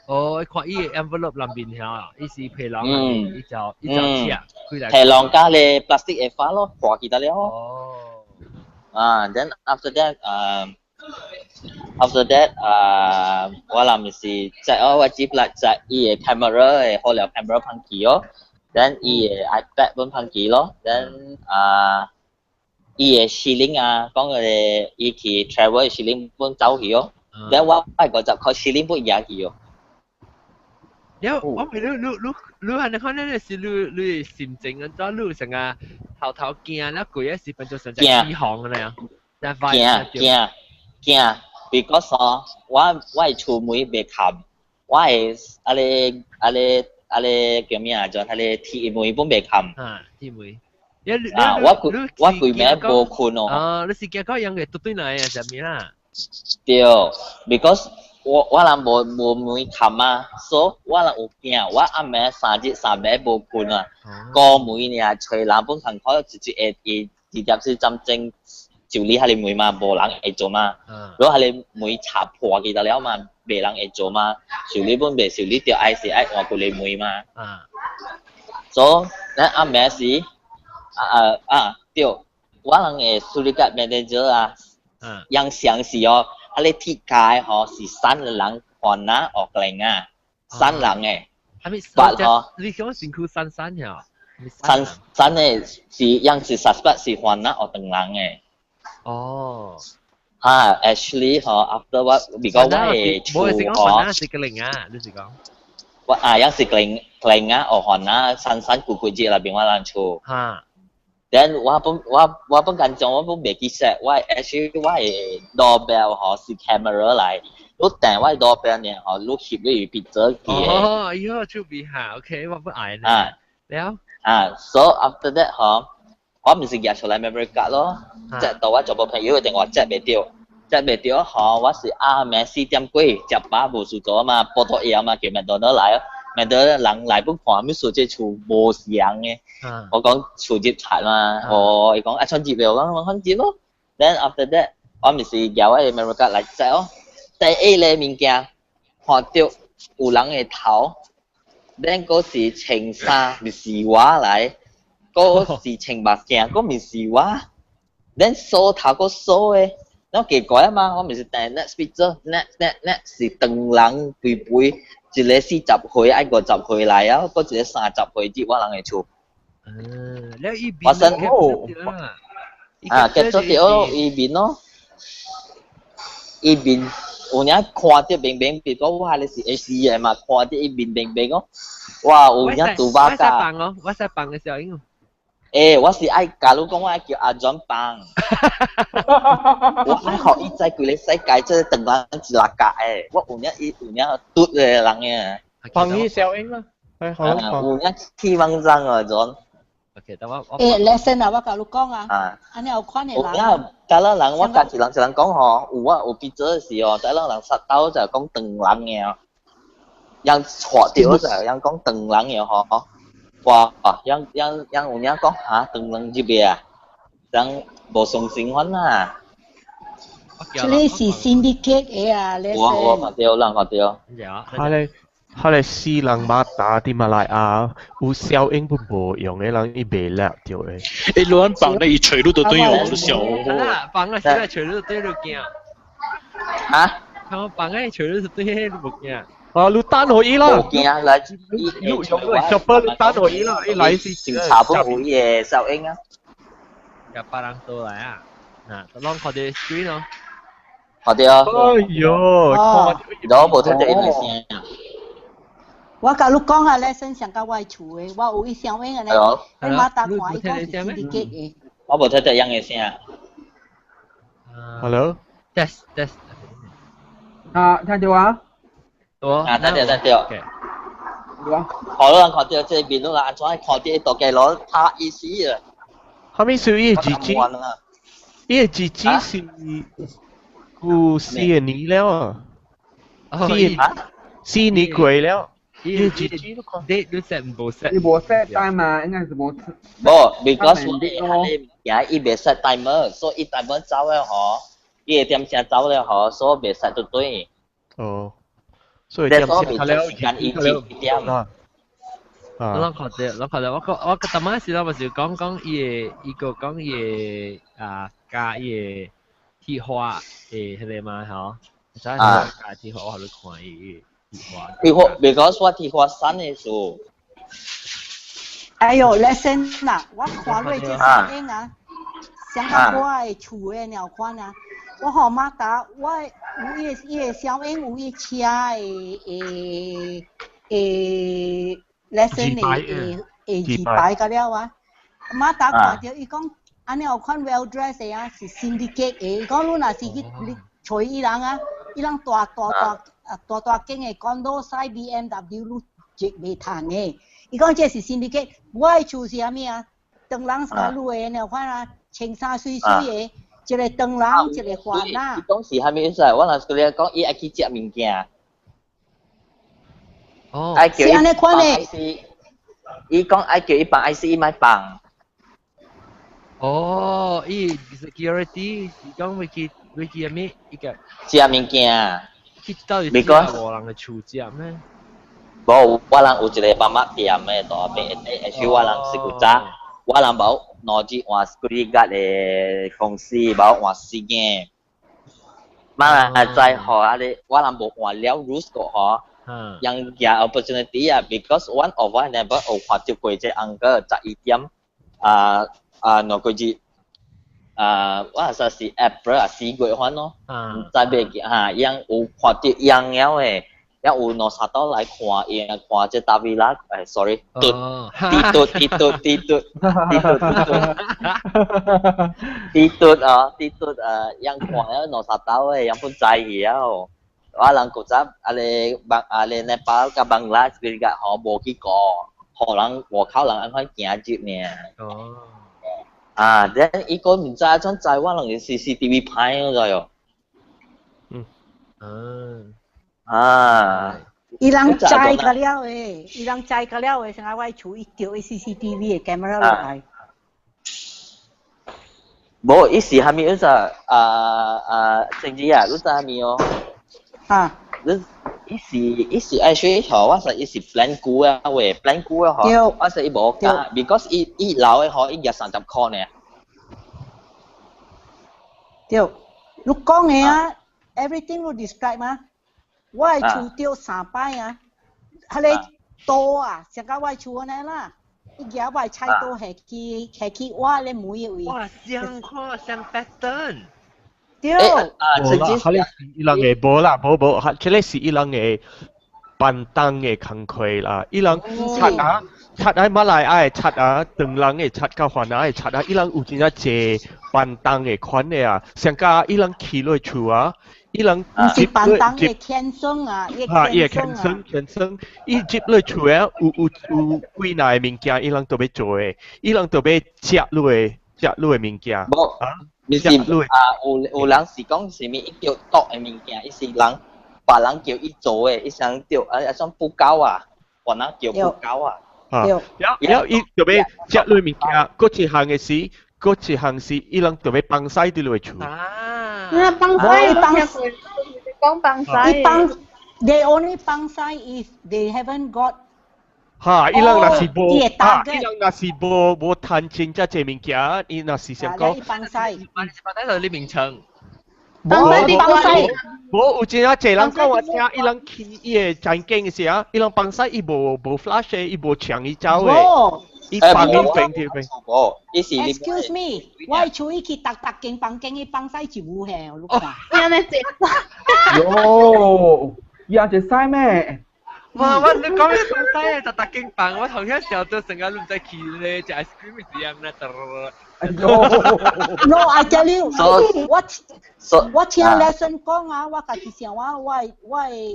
伊看伊嘅 envelope 裏邊嚇，伊是皮囊，伊就貼，皮囊加咧 plastic 會發咯，破去得了。then after that 我諗是即係我接嚟即係伊嘅 camera 嘅好料 camera 拍機哦 then 伊嘅 iPad 本拍機咯 then 伊嘅 shilling 講嘅伊去 travel 嘅 shilling 本走去哦 then 我係個就靠 shilling 本嘢去哦。我咪你係可能是你心情咁多，你成日頭驚啦，攰嘅時分就成隻起航嘅咧。驚 ，because 我係厝門未冚，我係叫咩啊？就係你鐵門本未冚。鐵門。我攰咩無困哦。你是驚嗰樣嘅絕對嚟係咩啦？對 ，because 我人無門冚所以我人有驚，我暗暝3日無困過門呢，吹人本行可直接直接是真正就你喺你門嘛，無人會做嘛。如果係你門插破去得了嘛，別人會做嘛。修理本別修理掉，愛是愛換過你門嘛。所以咱暗暝時對，我人會處理個 manager 樣相是哦。你鐵界是3個人換學齡3人嘅，八你講辛苦3呀？3嘅是樣是suspect是換學齡人嘅。actually after what because 我係處是個零你是講？我樣是零學換3攰節裏邊我人處。then 我本緊張，我本未記識，我 actually 我係 doorbell 是 camera 嚟，你訂我 doorbell 呢你翕你變咗嘅。喲，出邊嚇 ，OK， 我不愛呢。了。so after that 我唔是入出嚟 memory card 咯，即係到我做部朋友嘅電話接未掉，我是暝4點幾接把無事做嘛，報到嘢嘛，叫McDonald嚟啊。咪得人嚟本看咩數隻厝無相嘅，我講厝接拆嘛，伊講穿接了，我穿接咯。then after that 我咪是叫我嘅 memory card 嚟食哦。第一咧物件看到有人嘅頭 ，then 嗰是青衫，咪是我嚟，嗰是青白鏡，嗰咪是我。then 梳頭嗰梳嘅，我奇怪嘛，我咪是訂 next picture，next 是長人背背。一個40歲，愛50歲來啊，嗰一個30歲至我人會處。แล้วอีบิน結咗掉咯，อีบิน咯，อีบิน有影看到明明，譬如講我係你是 AC 嘅嘛，看到อีบิน明明哦，哇，有影杜巴架。我識放嘅時候應。我是愛，假如講我愛叫阿 John 放，我愛學伊知佢哋世界即係等人自立格誒，我有影嘟嘅人嘅。放伊小英啦，有影希望爭啊 John。OK， 但我lesson 我教你講安尼有款嘅人。有假如人我教一人講有必做嘅事假如人殺刀就講等人嘅，人錯掉就人講等人嘅哇yang punya kok tentang juga ya yang bosong singwan 这里是 syndicate 的啊，我看到，咱看到。佢哋私人馬打啲馬來亞，有小英本無用嘅人伊未叻掉嘅。誒，亂放咧，伊隨路都對我都笑。放啊，現在隨路對都驚。啊？佢放啊，隨路對都冇驚。啊，你單可以啦。冇驚啦，你用嚟 shopper 你單可以啦，你嚟是警察不會嘅小英啊。有白人到嚟啊！嗱，當佢哋 screen 咯。看到。哎呦，我冇聽到呢個聲啊。我甲你講啊，lesson 上甲我厝誒，我有伊相應嘅咧，你馬達看伊講是 syndicate 嘅。我冇聽到樣嘅聲。Hello。test。聽到啊？啊，聽到。好啦，看到這邊都啦，安怎看到大家攞拍意思啊？後面是伊個 GG，伊個 GG 是有4年了啊，4年過了。你 set 唔冇 set？ 你冇 set timer，應該是冇。冇 ，because 我哋嘢伊未 set timer，所以 timer 走咧嗬，伊個點聲走咧嗬，所以未 set 到對。哦，所以點聲佢了，時間一點。我覺得，我特晚時咧，我是講伊個講伊加伊鐵花迄個嘛嗬，就係加鐵花，我喺度看伊。because 我鐵花山嘅數。哎呦 ，lesson 啦，我看落這聲音啊，想到我嘅厝嘅鳥款啊，我好馬達，我有伊個聲音有伊車誒 lesson 誒二擺個了啊，馬達看到伊講，安尼有款 well dress 嘅啊，是 syndicate 嘅，伊講你若是去你找伊人啊，伊人大間嘅講到曬 BMW 你絕未談嘅。伊講這是 syndicate， 我嘅厝是啥物啊？長人三路嘅，你看啊，青衫水水嘅，一個長人，一個花啦。伊講是啥物意思？我若是你講，伊愛去食物件。哦。是安尼款嘅。伊講愛叫伊放 IC， 伊莫放。哦，伊 security， 伊講會去啥物？伊個食物件。去到底是無人嘅厝食咩？無，我人有一個媽媽店嘅大邊，誒，我人是古早，我人冇攞住換 security guard 嘅公司，冇換時間。媽人在學啊你，我人冇換了 rules 個嗬，讓嘅 opportunity 啊 ，because one of one never 有看到過隻 uncle 11點，那個字。我說是 April 4月份咯，在邊嚇，樣有看到樣了誒，樣有攞啥刀來看，樣看這大衛拉，sorry， 嘟，樣看了攞啥刀誒，樣不在意啊，我人覺得你呢巴個邦拉佢個好無去過，可能我靠人安排行接呢。then 伊個唔知啊，種在我人嘅 CCTV 拍嗰個喲。伊人知個了誒，伊人知個了誒，成日我厝伊調伊 CCTV 嘅 camera 落來。無，伊是蝦米嗰陣正字啊，嗰陣蝦米哦。伊是愛學嗬，我說伊是 plan 股啊喂 ，plan 股啊嗬，我說伊無加 ，because 伊老嘅嗬，伊日30塊呢。對，你講嘅啊 ，everything 你 describe 嘛，我係厝掉3擺啊，係你多啊，成個我厝安尼啦，伊夾我菜刀下去我咧每一位。哇，相看相 pattern。對，無啦，佢哋是伊人嘅，無啦，無，佢哋是伊人嘅辦當嘅工課啦，伊人擦喺馬來亞嘅擦啊，長人嘅擦甲華人嘅擦啊，伊人有真正濟辦當嘅款嘅啊，上加伊人起落厝啊，伊人接辦當嘅天生啊，伊天生，伊接落厝啊，有幾耐物件伊人都要做嘅，伊人都要食落嘅物件。唔是有人是講是物伊叫毒嘅物件，伊是人別人叫伊做嘅，伊想叫種不高啊，別人叫不高啊。然後伊就要食落物件，嗰一項嘅事，伊人就要放曬啲落厝。那帮晒帮讲帮晒。They only 帮晒 if they haven't got。哈，伊人若是无，伊人若是无趁钱遮济物件，伊若是想讲。帮晒。帮晒在你面前。帮晒。无有真啊，济人讲我听，伊人去伊个战警嘅时候，伊人帮晒伊无 flash 嘅，伊无抢伊走嘅。伊放伊平條平。Excuse me， 我出去特勁放勁，伊放曬就有嘿，你看。安尼正。喲，呀，只曬咩？哇！我你講起放曬特勁放，我頭先時候都成日唔知去咧，就 ice cream 係點咧？No, I tell you,我聽 lesson 講啊，我家己想我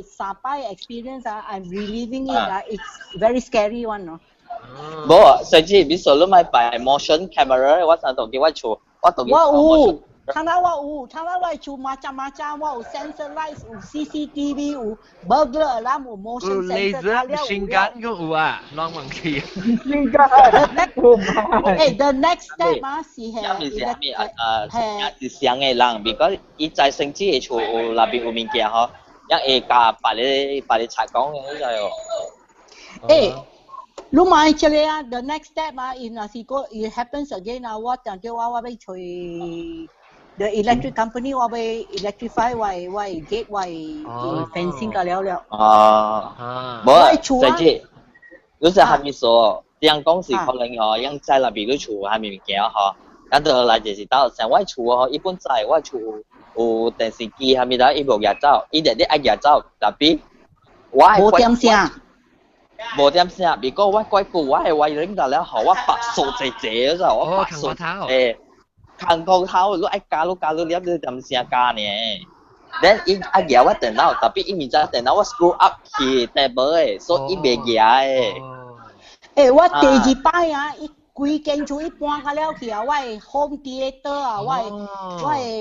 三擺 experience 啊 ，I'm reliving it 啊 ，it's very scary one 咯。冇，甚至比如你買擺 motion camera， 我上度叫我做，我有，睇下我做macam-macam，我有 sensor light， 有 CCTV， 有 burglar alarm， 有 motion sensor， machine gun 都有啊，攏忘記。machine gun， the next step 啊是係上嘅人，如果伊在甚至會做那邊有物件嗬，一會加把你查講嘅就係。你買出嚟啊 ！The next step 啊，if 若是個 it happens again 啊，我當叫我要去 the electric company， 我要 electrify 我 gate 我 fencing 個了。冇，甚至你是還沒說，這樣講是可能嗬，因在那邊你厝還沒物件嗬，咁到來就是到像我厝嗬，一般在我厝有電視機還沒到，伊無夾走，伊哋啲愛夾走，特別我冇點聲。無點聲，如果我鬼故，我係為領導了後，我白數謝謝嗰陣，我白數看過頭，你愛加你點點聲加呢 ？Then 伊愛夾我電腦，特別伊面隻電腦我 screw up 去 table 誒，所以伊袂夾誒。我第二擺啊，伊規間厝伊搬個了去啊，我 home theater 啊，我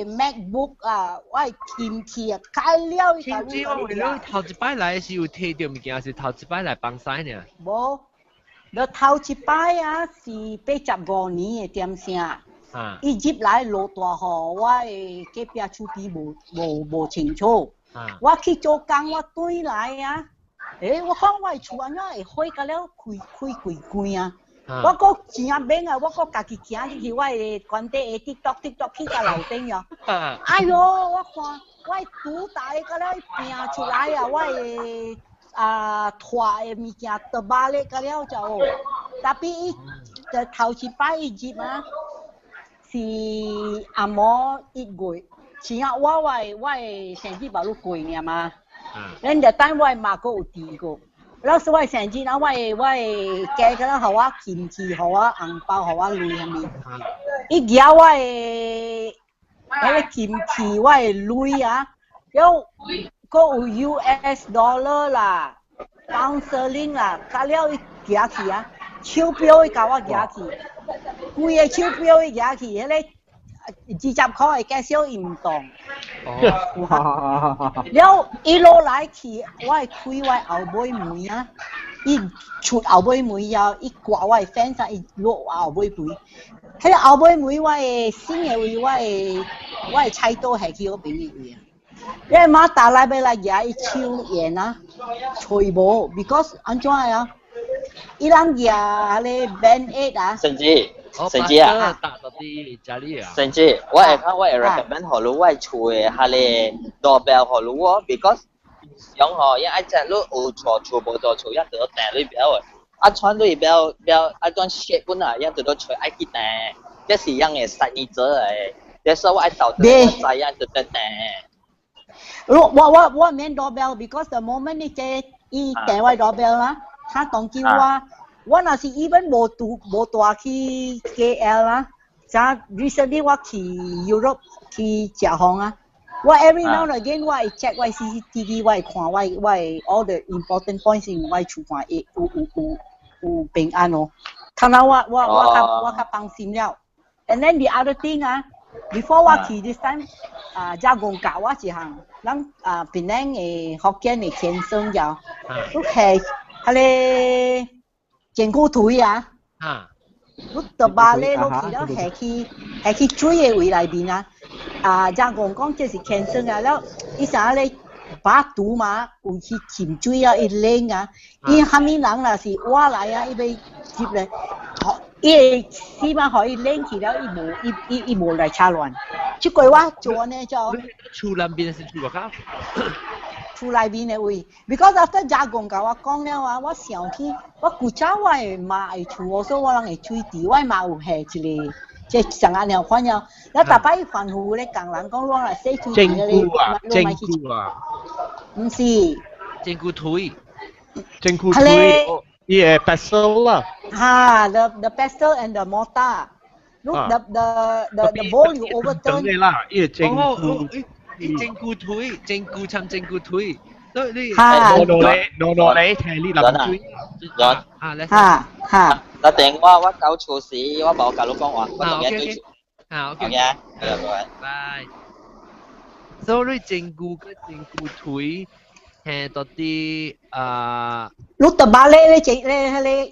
MacBook 啊，我琴器啊，開了伊。聽知我為了頭一擺來是有摕到物件，是頭一擺來幫曬呢？無，你頭一擺啊是85年嘅點聲。伊入來落大雨，我隔壁厝邊無清楚。我去做工，我對來啊，我講我厝安怎會開個了開啊？我個真免啊！我個家己行入去，我關底TikTok 去個樓頂呀。哎呦，我看我拄大個了拼出來啊！我拖嘅物件都巴咧個了就，特別伊就頭一擺伊入啊，是阿嬤一月，像啊我成績冇錄過呢嘛，咱就等我媽個有第個。老師我成績啊，我加個啦，互我kimchi，互我紅包，互我鐳係咪？伊夾我個kimchi，我鐳啊，有個有 US dollar 啦 ，pound sterling 啦，加了伊夾去啊，鈔票伊甲我夾去，貴個鈔票伊夾去，迄個20塊嘅介紹伊唔當。了，伊落來去，我開我後尾門啊，伊出後尾門後，伊掛我 fence 啊，伊落後尾門。迄個後尾門我新嘅位，我菜刀係去嗰邊嘅位啊。因為媽打來要來夾伊手煙啊，吹無 ，because 安怎啊？伊人夾咧 band-aid 啊。甚至啊，甚至我會 recommend 好路我厝嘅下咧 doorbell 好路喎 ，because 想吼，因為只你有錯無錯錯，一直都訂裏表嘅，穿裏表裝 shape 本啊，一直都吹愛去訂，這是樣嘅實驗者誒，這所以我愛導致我知樣就訂。我免 doorbell because the moment 你伊訂我 doorbell 啦，他當叫我若是 even 無大去 KL 啊，像 recently 我去 Europe 去食飯啊，我 every now and again 我會 check 我 CCTV 我會看我 all the important points in 我厝看有平安哦，睇下我較放心了。And then the other thing 啊 ，before 我去 this time 加工教我一項，咱檳城嘅福建嘅天生咗，都係迄個。健康腿啊！你特巴咧，你去了下去水嘅位內面啊，人講這是 cancer 啊，แล้ว伊啥咧把毒嘛，有去潛水啊，伊冷啊，伊蝦米人啦是挖來啊，伊要接咧，伊起碼可以冷起了，伊無來插亂。即句話做呢就。厝內邊是厝外口。厝內邊嘅位 ，because after 家公甲我講了啊，我想起我古早我嘅媽會厝，我說我人會吹地，我媽有下一個，即係上下兩款了。แล้ว大擺環湖咧，講人講攞嚟洗吹地嘅咧，正固啊，唔是，正固腿，正固腿，伊係 pestle 啦。嚇 ，the pestle and the mortar， look the bowl you overturn。嘅啦，伊係正固。正固腿，正固參正固腿。攞你聽呢兩句。嚇。那等我搞錯事，我冇教老講話，我同人對住。OK。拜。所以正固跟正固腿係到啲碌特巴咧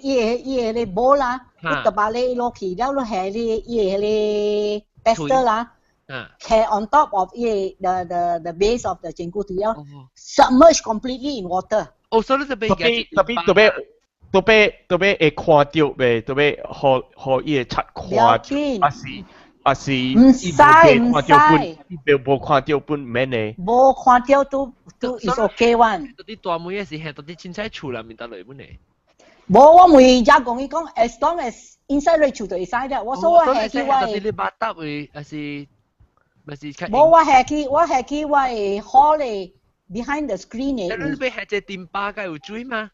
伊個波啦，碌特巴咧落去了落係伊個 pestle 啦。Care on top of the base of the Jengku tu ya, submerged completely in water. Oh, so it's a big. tapi 會看到未？特別可以擦看，還是唔使，無看到本免嘅。無看到都 is okay one。嗰啲大妹嘅時係嗰啲凊彩厝內面得嚟本嚟。無，我每家講伊講 as long as inside 你厝就會使嘅。我所謂係佢話。嗰啲巴達會還是？冇我下去我係 hall 嚟 behind the screen 嚟。你俾下隻電巴梗有水嘛？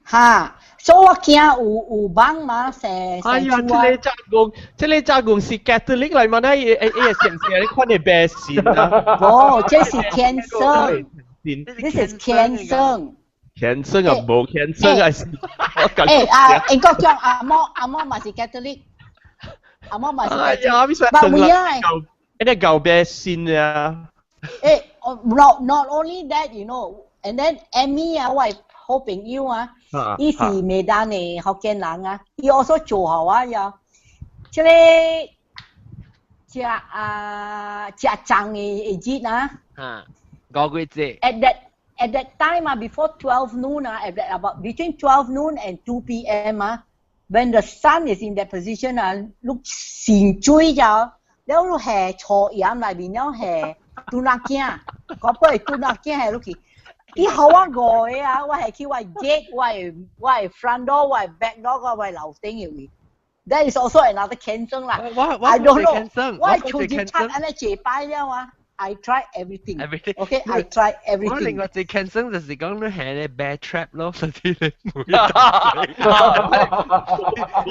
嚇，所以我驚有幫嘛成。哎呀，這裡雜工是 Catholic 嚟嘛？呢嘢成成你看你白線啊？哦，這是 cancer。This is cancer。cancer 啊，冇 cancer 啊。英國講阿媽嘛是 Catholic， 阿媽嘛是 Catholic。但係你搞白線啊？Not only that, you know, and then Amy 啊，我係好朋友啊，伊是美丹嘅福建人啊，伊 also 做好啊呀，即個食粽嘅節啊，五月節。At that time 啊 ，before 12 noon 啊 ，at about between 12 noon and 2 p.m. 啊 ，when the sun is in that position 啊，look 閃水咗。แล้วลูกแห่โชว์ยามไหนบินแล้วแห่ตุนักเกี้ยก็ไปตุนักเกี้ยแห่ลูกกี่ที่เขาว่าโกยอะว่าแห่คิดว่าเจ็กว่า front door ว่า back door ก็ว่าเหล่าเต็งอยู่อีก that is also another cancer ล่ะ I don't know ว่าชูจิตชัดอะไรเจ็บไปแล้ววะ I try everything okay I try everything 我另外隻 cancer 就是講你係咧 bear trap 咯，所以你每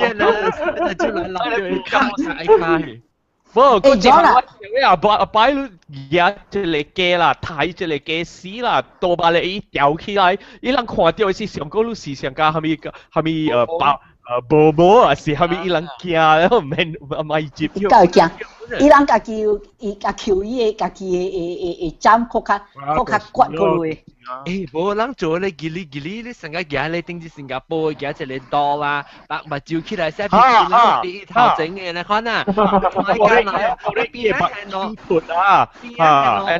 一日就來諗住卡踩卡。嗰隻我阿擺嘢一嚟雞啦，睇一嚟雞屎啦，多把你掉起來，伊人看到是上高路是上加係咪波波啊？是係咪伊人驚？唔係接。梗係驚，伊人家己伊家己嘅針骨卡刮過去。冇人做你吉利，你成日行你頂住新加坡嘅一隻你多啦，白目照起來先啲頭整嘅你看啊，我間來我呢邊係攞盤啊，我係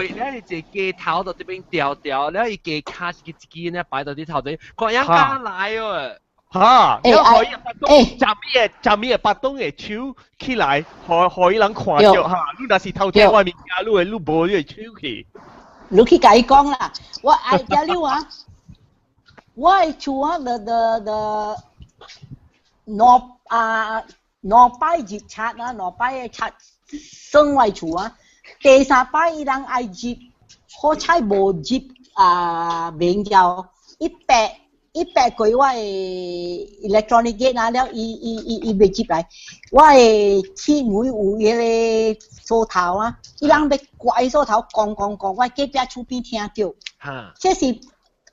去咧，你隻雞頭到呢邊掉，然後伊雞卡自己咧擺到啲頭整，佢一間來喎。嚇！因為可以站咩八東嘅手起來，可以人看到嚇。你若是頭天外面家，你會無你手去。你去甲伊講啦，我愛家你啊，我係厝啊 the 兩擺接擦啊，兩擺嘅擦生為厝啊，第三擺伊人愛接，好彩無接名叫100個我係 electronic gate 啊，了伊未接來，我係鐵門有迄個梳頭啊，伊人要刮梳頭，講，我隔壁厝邊聽到，這是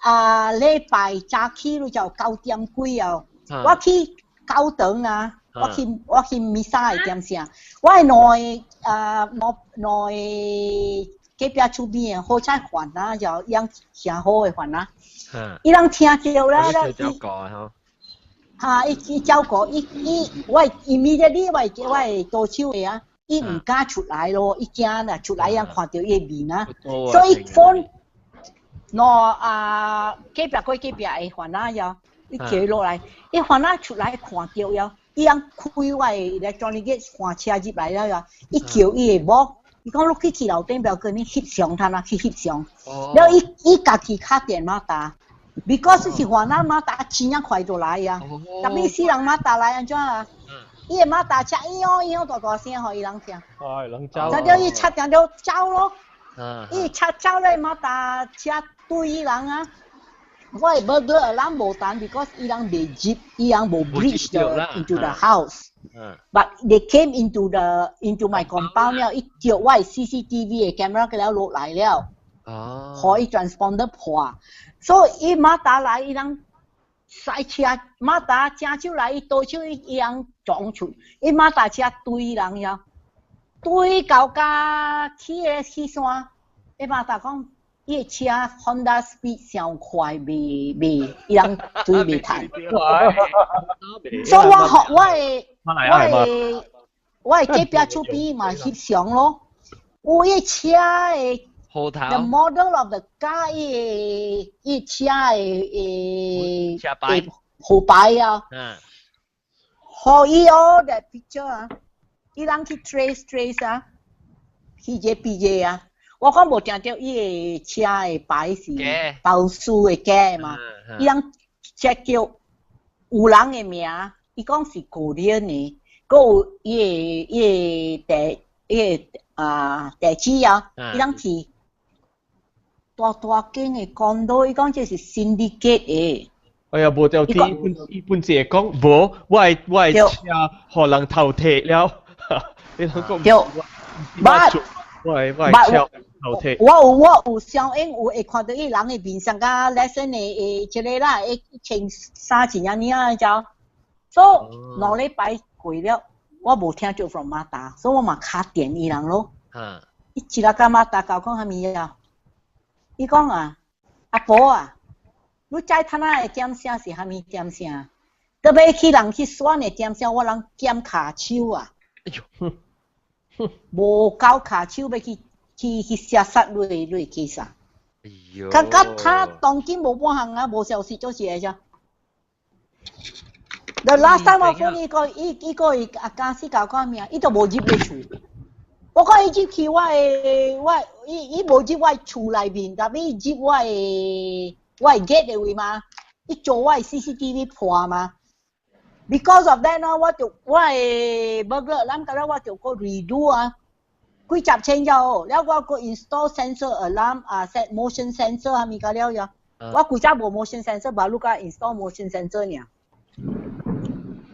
禮拜早起就9點幾啊，我去9點啊，我去彌撒係點聲，我係內隔壁厝邊好彩還啊，就樣上好嘅還啊。伊人聽到啦，伊照顧伊，我 immediately 我多手嘅啊，伊唔敢出来咯，伊惊啦，出来人看到伊面啊，所以phone 隔壁过隔壁诶烦恼呀，伊叫伊落来，伊烦恼出来看到呀，伊人开我诶 electronic gate 看车入来了呀，伊叫伊诶某，伊讲你去楼顶表跟你翕相，他那去翕相，了伊家己卡电马达。because 是华南马达钱啊快到来呀，特别是人马达来安怎啊？伊个马达车咿大大声，互伊人听。係人走。就叫伊插定就走咯。伊插走咧马達車對伊人啊，我係冇得人無彈 because 伊人未接，伊人無 breach into the house。But they came into my compound 了，伊叫我 CCTV 嘅 camera 佢了落嚟了，可以 transponder 破。所以伊馬達來，伊人賽車馬達正手來，伊倒手伊人撞出，伊馬達車對伊人了。對到家起個起山，伊馬達講伊個車 Honda Speed 上快，伊人對袂ทัน。所以我隔壁厝邊嘛翕相咯，有伊車個。The model of the car 伊車個後排啊，可以哦 that picture 啊，伊人去 trace 啊，去BJ 啊，我講無聽到伊個車個牌是包數個假嘛，伊人 check 叫有人個名，伊講是Korean個，佮有伊個地址啊，伊人去。大間嘅condo，伊講這是 syndicate 嘅。哎呀，無就啲伊本姐講，無我係車可能偷踢了，你兩個我係車偷踢。我有相應，有會看到伊人嘅面上加 lesson 嘅即個啦，穿衫前啊呢啊就，所以兩禮拜過了，我無聽到 from 馬達，所以我嘛卡電伊人咯。伊一日甲馬達講蝦米啊？伊講啊，阿婆啊，你知他那個點聲是蝦米點聲？特別去人去選個點聲，我人點骹手啊，無夠骹手要去寫殺落去啥？佢他當今無半項啊，無消息就是個啫。The last time 我講伊個阿家私教講咩？伊都無入嚟厝。我講伊入去伊無入我厝內面，但係伊入我 gate 嘅位嘛，伊做我 CCTV 破嘛。Because of that 呢，我burglar alarm 嗰我就個 redo 啊，幾集千咗，แล้ว我個 install sensor alarm set motion sensor 係咪㗎了呀？我幾集無 motion sensor，把路家 install motion sensor 呢。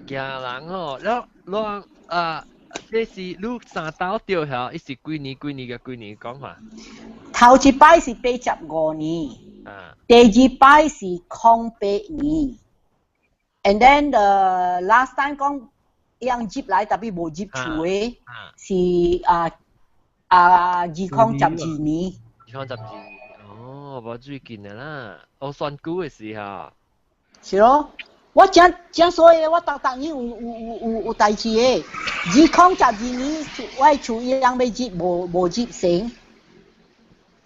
驚人哦，แล้ว這是你三刀掉下，伊是幾年講法？頭一擺是85年，第二擺是08年 ，and then the last time 講樣接來，特別無接厝嘅，是2012年。2012年，哦，無最近嘅啦，我算久嘅時候。是咯。我正所以我逐年有代志嘅，2012年我厝伊人要接無接成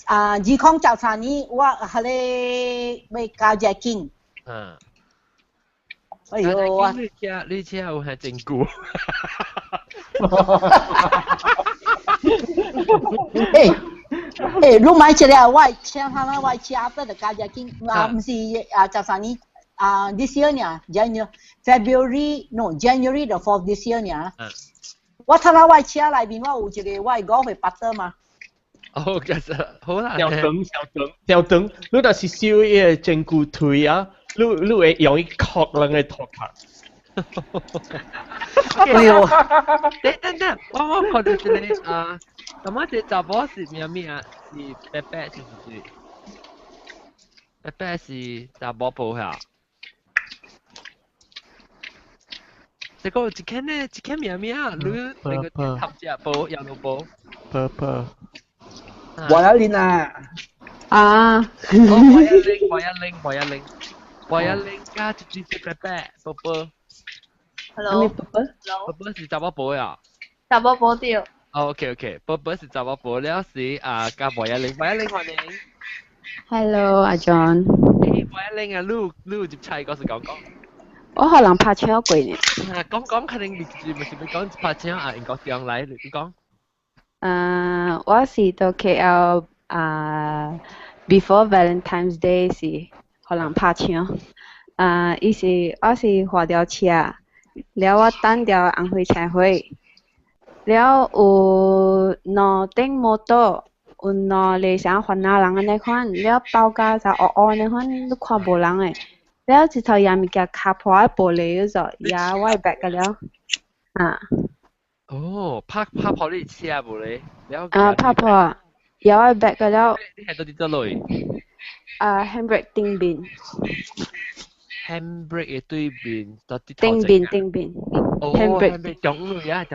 ，2013年我係咧要加隻經。哎呦啊！你車有係真久。你買一個我車他那我車不就加隻經，唔是13年。this year 呢 January the 4th this year 呢，我睇下我車裏面我有一個我golf嘅 partner 嘛。哦，其實好難。小燈，你若是燒伊個真久腿啊，你會用伊殼人嘅頭殼。哎呦！等，我看到一個咁啊，這查某是咩啊？是白白是不是？白白是查某報下。這個一間咩啊？你那個頭只報有冇報？Purple。我要拎啊！我要拎加一隻白白寶寶。Hello。寶寶是查某報呀？查某婆掉。OK，波是查某婆了是加博一零歡迎。Hello， 阿 John。博一零啊，你接菜嗰時講。我可能拍車過呢。講，肯定你咪是咪講拍車英國上嚟，你講。我是到 KL before Valentine's Day 是可能拍車。我是花條車，了我等條紅灰車會，了有兩頂摩托，有兩個像番仔人安尼款，了包架就黑黑安尼款，你看無人誒。了一頭也物件卡破喺玻璃嗰度，也我白個了。拍破你車玻璃。拍破，也我白個了。你係到啲咗類？handbrake 頂邊。handbrake 嘅對邊，到啲頂邊。handbrake 撞類啊。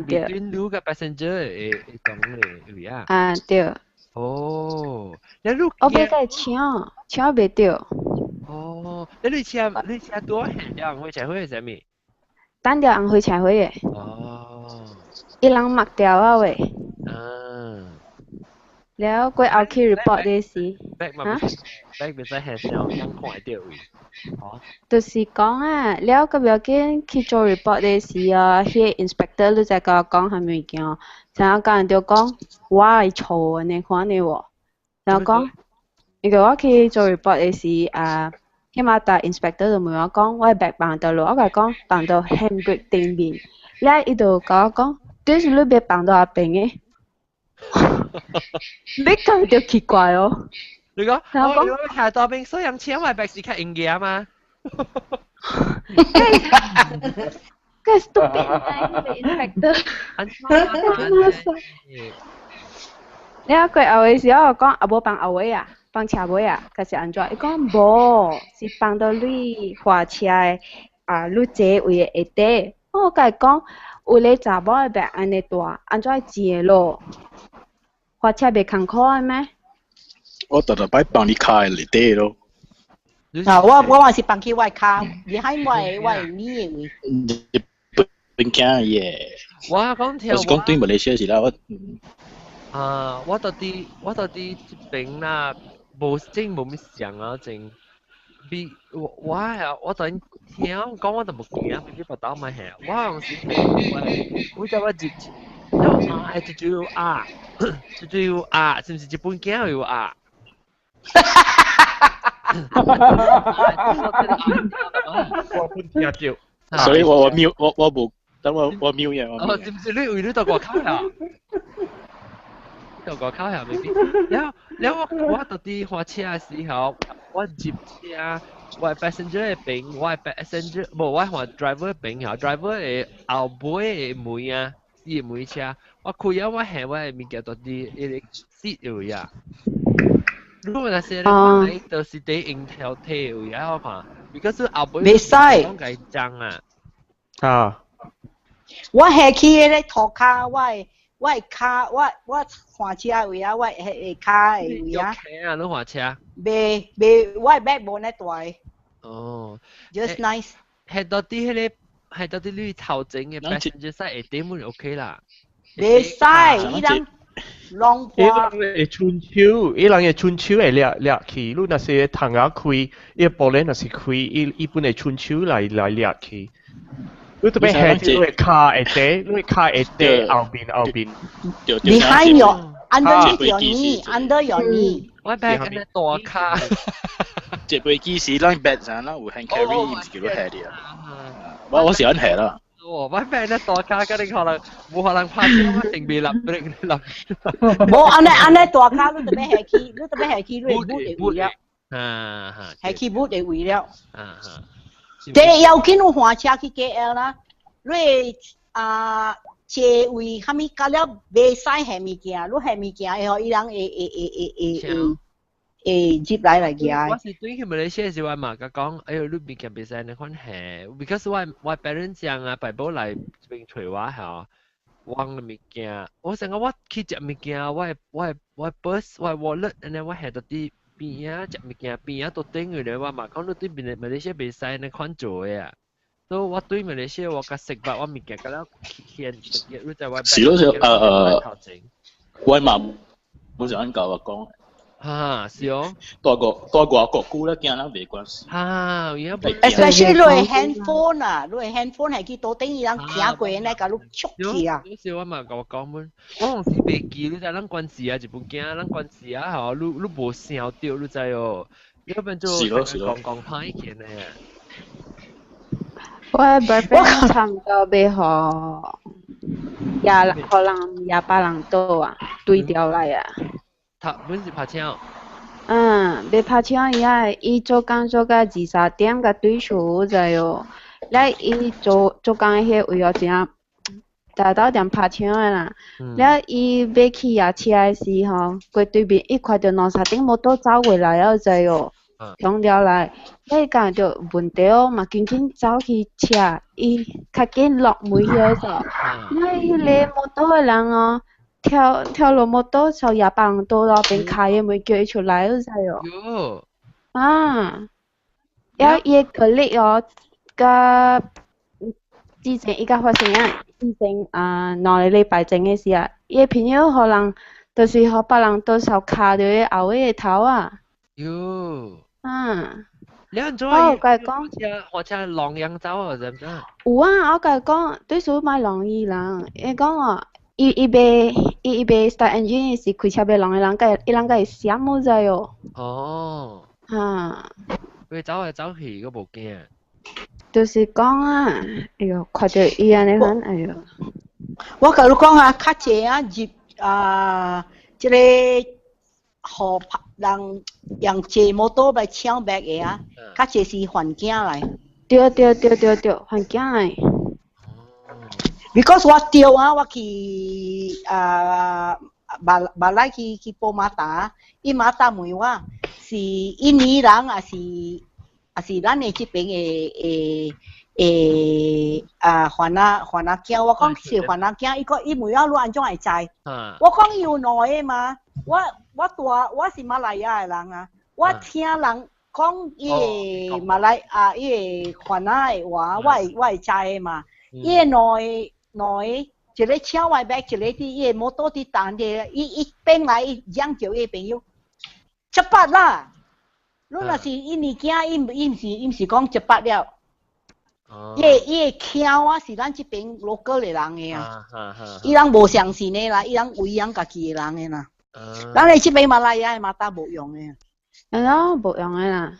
對。between you 嘅 passenger 誒撞類啊。對。你錄我俾佢搶未到。你車多行條紅灰車會係啥物？單條紅灰車會嘅。伊人抹掉啊喂。แล้วกูเอาคีย์ report ได้สิแบกไม่ใช่แฮชแนลยังคงไอเดียว就是講แล้วก็要緊去做 report ได้สิ迄 inspector 都在甲我講係物件然後甲人就講我係錯你看你喎然後講如果我去做 report ได้สิ起碼大 inspector 就問我講我係白放到路我甲講放到 handbrake 頂邊แล้ว伊就甲我講這是你別放到阿邊嘅你咁就奇怪哦！你講，我如果下到邊所以人錢為白是較應嘅嘛？個 stupid inspector。你阿佢後嘅時候講阿無放後尾放車尾可是安怎？伊講無，是放到你花車嘅你坐位嘅下底。我甲伊講，有咧查某嘅白安尼大，安怎坐咯？花車袂艱苦嘅咩？我特擺幫你開嚟底咯。我還是放去我卡，而喺我你嘅位。邊間嘢？我講我是講對馬來西亞是啦，我到底這邊啦，真冇咩想啊，真。我等聽講我都冇驚，俾不到咪係，我用時我就我接。係最主要是唔是日本鏡有所以我冇，等我瞄嘢。是唔是你為你到外口呀？到外口呀未必。然後我到啲花車嘅時候，我接車，我係 passenger 嘅邊，我係 passenger，冇我係 driver 嘅邊嚇 ，driver 嘅後背嘅門啊。伊每車，我開咗我係我係物件到啲一個 seat 有呀。如果那些你就是啲硬條體有呀，我看，because 後背未使講計爭啊。我下去咧拖卡，我卡我換車位我係卡位啊。你換車？未，我back 冇呢大。just nice。係到啲迄個。係到啲你頭整嘅 passenger side 下底門 OK 啦。未使，伊人浪花。伊人會春秋會掠去，你那些窗仔開，伊玻璃那是開，伊本嚟春秋來掠去。你特別係你會卡下底，你會卡下底後邊。你還有 under your knee，under your knee。我係緊大卡。這飛機是咱 bed 上啦，有 hand carry 唔是叫做 head 啊。我是很 head 啦。我咩咧大卡，肯定可能冇可能拍車，我定未立。冇安尼大卡，你特別係去，你 boot 嘅位了。係去 boot 嘅位了。即要緊有換車去 KL 啦，你車位蝦米加了未使係物件，你係物件嘅，伊人接來嘅。我是對佢馬來西亞時話嘛，佢講，哎呦，你物件別使你款係 ，because 我 parents 講啊，爸爸嚟邊找我嚇，忘了物件，我成個我去食物件，我 purse 我 wallet，然後我係到啲邊啊食物件邊啊到頂嘅咧，我嘛講你對邊馬來西亞別使你款做嘅啊。都我對馬來西亞我個食法我物件個了現食嘅，你在我是咯是我嘛冇想按教我講。是哦。多個姑咧，驚人未關事。而家 especially 你係 handphone 啊，你係 handphone 係去到頂伊人聽過咧，甲你捉起啊。有時我嘛甲我講本，我用時未記，你知咱關事啊，一部驚咱關事啊，吼，你無聲掉，你知哦，要不然就講歹見咧。我 boyfriend 差唔多要互可能28人多啊，對調來啊。本是拍槍。要拍槍伊做工做到2-3點甲對厝就哦，了伊做工迄位哦正大到點拍槍的啦，了伊要去夜車的時候，過對面伊看到2-3頂摩托走過來了就哦，衝了來，了伊講着問題哦嘛，緊緊走去車，伊較緊落門迄個，了伊個摩托的人哦。跳落摩托就28人多咯，邊開嘅門叫伊出來嗰陣哦。了伊個colleague哦，個之前伊個發生啊，之前兩個禮拜前嘅時啊，伊個朋友可能就是互別人多少卡到伊後尾個頭啊。你做我甲伊講，或者狼樣走啊，知唔知？有啊，我甲伊講，對數買狼醫人，伊講哦。伊被 start engine 是開車被人嘅人，伊人個閃冇在哦。佢走嚟走去個無驚。就是講啊，哎呦，看到伊安尼款，哎呦。我甲你講啊，較濟啊，即個互人用坐摩托來搶白嘅啊，較濟是環境來。對，環境來。because 我掉啊，我去馬來去報馬達，伊馬達問我是印尼人還是咱的這邊的番仔囝，我講是番仔囝，伊問我你安怎會知？我講伊有兩個嘛，我是馬來亞的人啊，我聽人講伊個馬來伊個番仔的話，我會知的嘛，伊個兩個一個搶我白，一個佇伊個摩托佇等的，伊變來伊養着伊個朋友，cepat啦！你若是印尼囝，伊毋是講cepat了，伊個橋啊是咱這邊 local 的人嘅啊，伊人無相信的啦，伊人為養家己的人嘅啦，咱哋這邊馬來亞馬達無用嘅，無用嘅啦，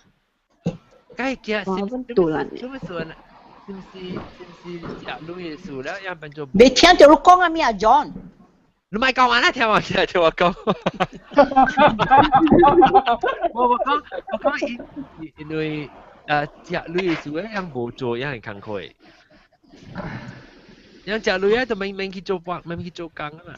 該隻我本杜蘭嘅。是唔是食女嘅事了？要不然就未聽到你講啊咩啊 John？ 你咪講完啦，聽我講。我講因為食女嘅事咧，樣無做，樣係工課。樣食女咧就免去做工，免去做工啊嘛。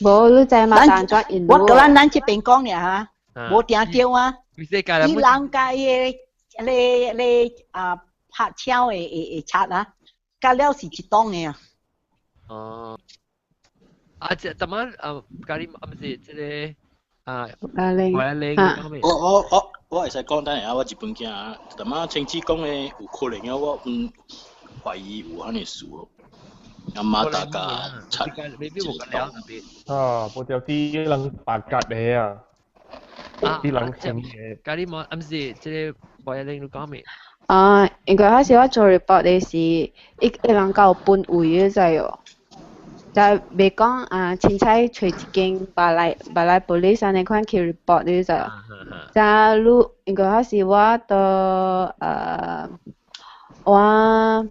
無，你知嘛？但作因我甲咱這邊講嘅嚇，無聽到啊。伊人家咧拍槍嘅擦啊，加了是一檔嘅啊。即點樣家己唔是即個華玲我會使講，等下我日本囝啊，點樣親戚講嘅有可能嘅，我懷疑有安尼事哦。阿媽大家擦，未必冇咁了特別。無條啲人白格嘅啊，啲人情嘅。家己冇唔是即個華玲你講咩？應該嗰時我做 report 嘅時，一人夠搬位嘅啫喎，就未講凊彩找一間馬來 police 安尼款去 report 嘅啫。就你應該嗰時我到我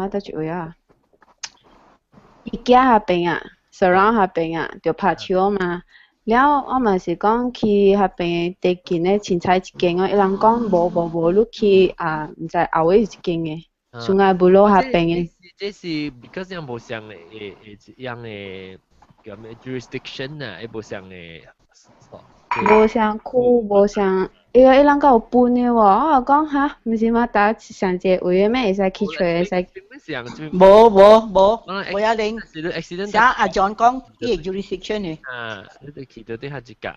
到幾位啊？伊家下邊啊 ，surround 下邊啊，就拍手嘛。了，我嘛是講去那邊地間咧，凊彩一間哦。伊人講無，你去毋知後尾一間嘅，從來無落那邊嘅。這是 because 樣無相嘅樣嘅叫咩 jurisdiction 啊，無相嘅。無相區，無相，伊人講有搬嘅喎。我講嚇，毋是嘛？搭上一個位嘅咩？會使去找會使。無一定。像阿 John 講，伊個 jurisdiction 嘅。你哋去到啲下一格。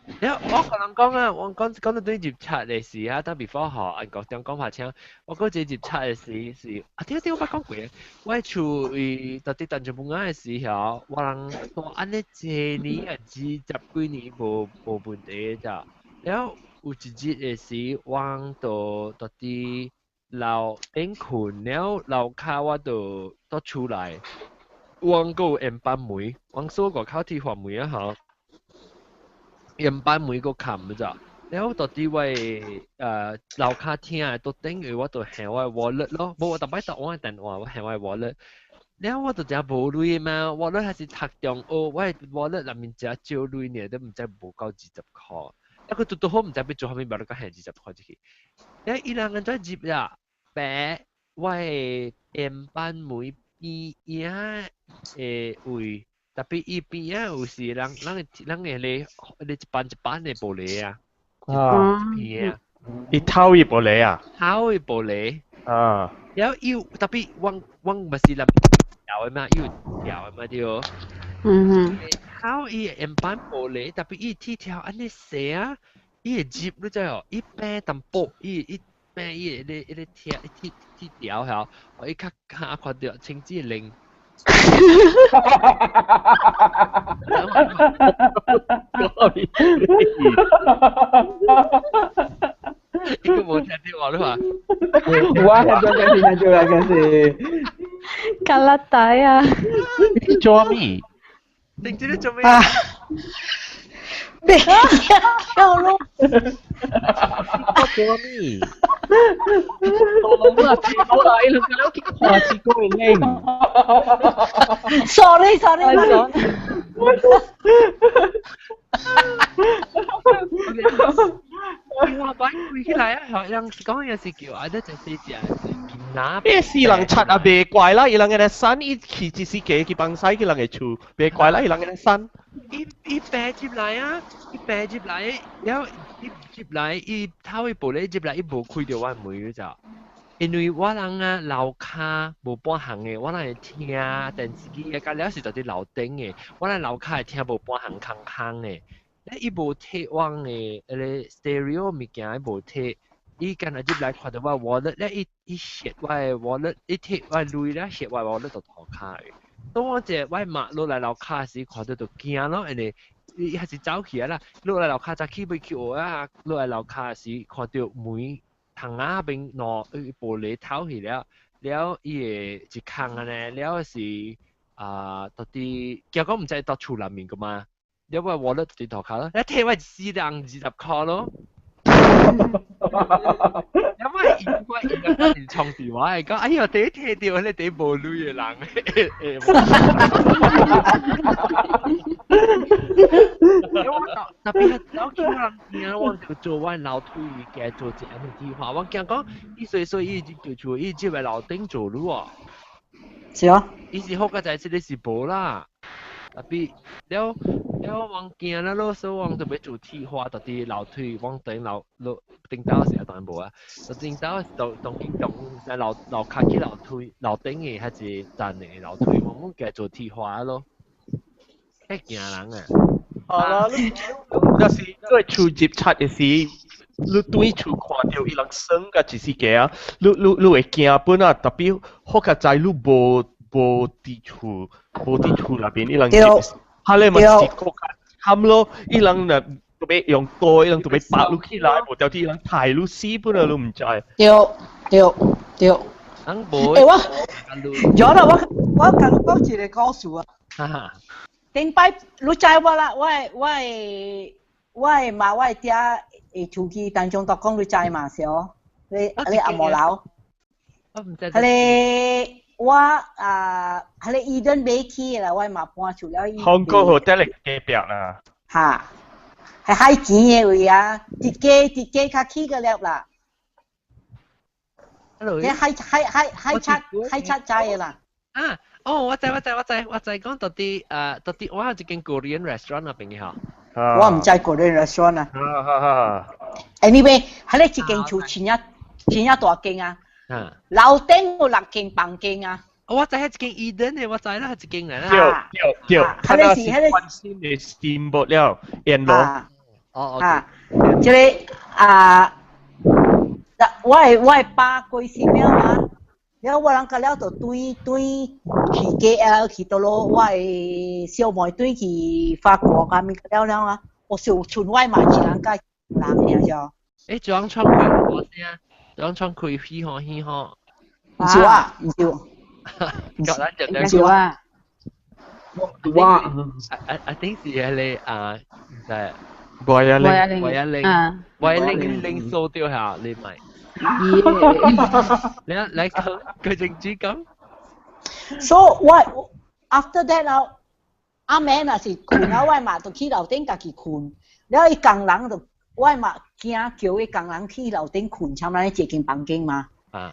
我可能講啊，我講到對接測嘅事啊，但 before 學英國點講法聽，我講對接測嘅事是啊，點我捌講過嘅，我處於到啲當做半嘅時候，我人都安尼一年啊，20幾年無問題咋，然後有一日嘅時，我到啲樓頂困了，樓卡我都出來，我個鹽巴梅，我所個考鐵話梅啊嚇。鹽巴每個冚咋，然後到啲位樓下聽，到等於我就行我 wallet 咯，冇我特別答我電話，我行我 wallet，然後我就真無鐳嘛 ，wallet 還是讀中學，我 wallet 裡面只少鐳呢，都唔知無夠20塊，一個嘟嘟好唔知要做後面冇得個行20塊出去，然後伊兩個再接啦，白我鹽巴每邊位。特別伊邊啊，有時人嘅咧，你一班嘅玻璃啊，片啊，伊偷伊玻璃啊，偷伊玻璃啊，然後要特別我唔是諗條嘅嘛，要條嘅嘛對，偷伊鹽板玻璃，特別伊鐵條安尼細啊，伊會接你知哦，伊平淡薄，伊平伊個鐵條嚇，我伊較看到青紫靈。一個冇聽電話啦嘛？我係聽住啦，嗰時。卡拉帶啊！你做咩？你知你做咩？别跳咯！我做咩？我諗啊，我嚟啦，你屋企下次過嚟拎。Sorry。我擺開起來啊！人講嘢是叫啊，都就係只拿。咩事人柒啊？別怪啦，伊人嘅身，伊騎住司機去幫西，伊人嘅厝，別怪啦，伊人嘅身。伊白接來啊！伊白接來，然後伊接來，伊偷伊玻璃接來，伊無開到我門嘅咋。因為我人啊樓卡無半行嘅，我人會聽電視機嘅，隔了是就啲樓頂嘅，我人樓卡會聽無半行空嘅。咧伊無貼網嘅，誒 stereo 物件伊無貼，伊今日接來看到我 wallet 咧，伊攝我嘅 wallet，伊貼我鐳咧，攝我 wallet 就塗卡嘅。當我隻我馬落來樓卡時，看到就驚咯，人哋伊還是走起來啦，落來樓卡就起唔起我啊？落來樓卡時看到門窗啊邊攞玻璃偷去了，了伊個一坑啊呢，了是到啲結果唔知到厝內面個嘛，了我 wallet 就塗卡咯，一貼我4人20塊咯。因為我連創電話嚟講，哎呀，第一聽到你哋無女嘅人，特別係老叫人聽，我就做我老推嘅做這樣嘅計劃。我驚講，伊就做伊接嚟樓頂做咯喎。是啊。伊是好個仔，是你是無啦。特別了往見啦咯，所以往就要做鐵花，特啲樓梯往頂樓頂時當然無啊，就頂樓當經動在樓卡起樓梯樓頂嘅係一站嘅樓梯，我哋做鐵花咯，係驚人啊！係啦，有時都係厝接測嘅時，你對厝看到伊人生嘅一時嘅啊，你會驚本啊，特別好個仔你無地厝那邊，伊人接，下咧咪接個冚咯，伊人啊特別用多，伊人特別白落起來，無掉啲伊人太落死本啊，你唔知。對。人無。有啦，我甲你講一個故事啊。哈。頂擺你知我啦，我嘛我爹會出去當中讀講你知嘛是哦，你阿毛佬。我唔知。係我係你Eden Bay去啦，我嘛搬出了。香港 hotel 嚟隔壁啦。嚇，係海錢嘅位啊，直街較起個了啦。你海七仔啦。啊，我知講到啲我有一間 Korean restaurant 那邊嘅嚇。我唔知 Korean restaurant 啊。Anyway，係你一間厝前一大間啊。樓頂有6間房間啊！我知係一間 Eden 嘅，我知啦係一間嚟啦。對，睇下是關心嘅steamboat 了，沿路。哦啊，即个我的爸过身了啊，了我人甲了就对去 KL 去倒落，我的小妹对去法国咁咪了啊，我想村外嘛一人甲人呀就。誒，張窗開我先，張窗開嘻呵嘻呵。唔少啊，唔少。夠啦，就唔少啊。哇！I think 是你就係。Violin 掃掉下你咪。你講佢正主咁。So what after that 啊，阿妹若是困啊，我嘛就去樓頂家己困，了伊工人就我嘛驚叫伊工人去樓頂困，參咱一間房間嘛。啊。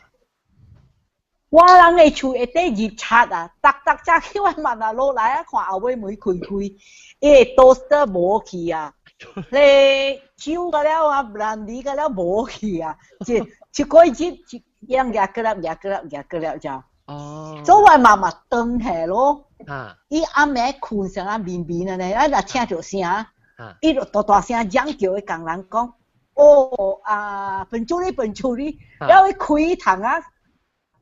我人嘅厝一底熱擦啊，逐隻去我嘛啊落來啊，看後尾門開，伊個 toaster 無去啊。你酒個了啊，brandy個了無去啊，一個日樣夾個了就。哦。所以我媽媽轉下咯。啊。伊阿妹困上啊面啊呢，啊若聽着聲，伊就大聲講叫伊工人講，本處理，了伊開窗啊，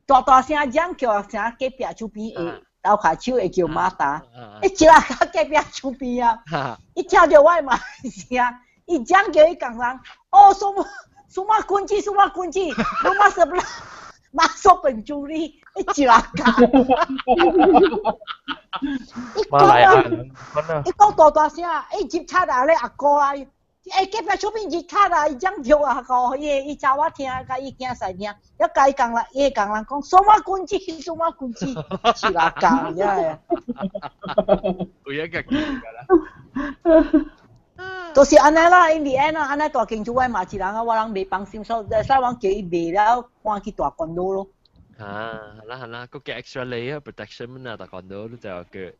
大聲講叫聲隔壁厝邊誒。豆下手會叫馬達，一隻啊隔壁厝邊啊，一聽到我嘛聲，一講叫伊工人，什麼棍子，什麼什麼，馬說本主理，一隻啊講，伊講大聲，接插啊咧阿哥啊，隔壁厝邊接插啊，伊講叫阿哥，伊教我聽，甲伊囝使聽。一甲伊工人講，什麼棍子，是啦講呀。有一個講㗎啦。就是安尼啦，因為安尼大間厝我嘛一人啊，我人袂放心，所以使我叫伊賣了，搬去大關島咯。係啦，個嘅 extra layer protection 啊，大關島都就係嘅。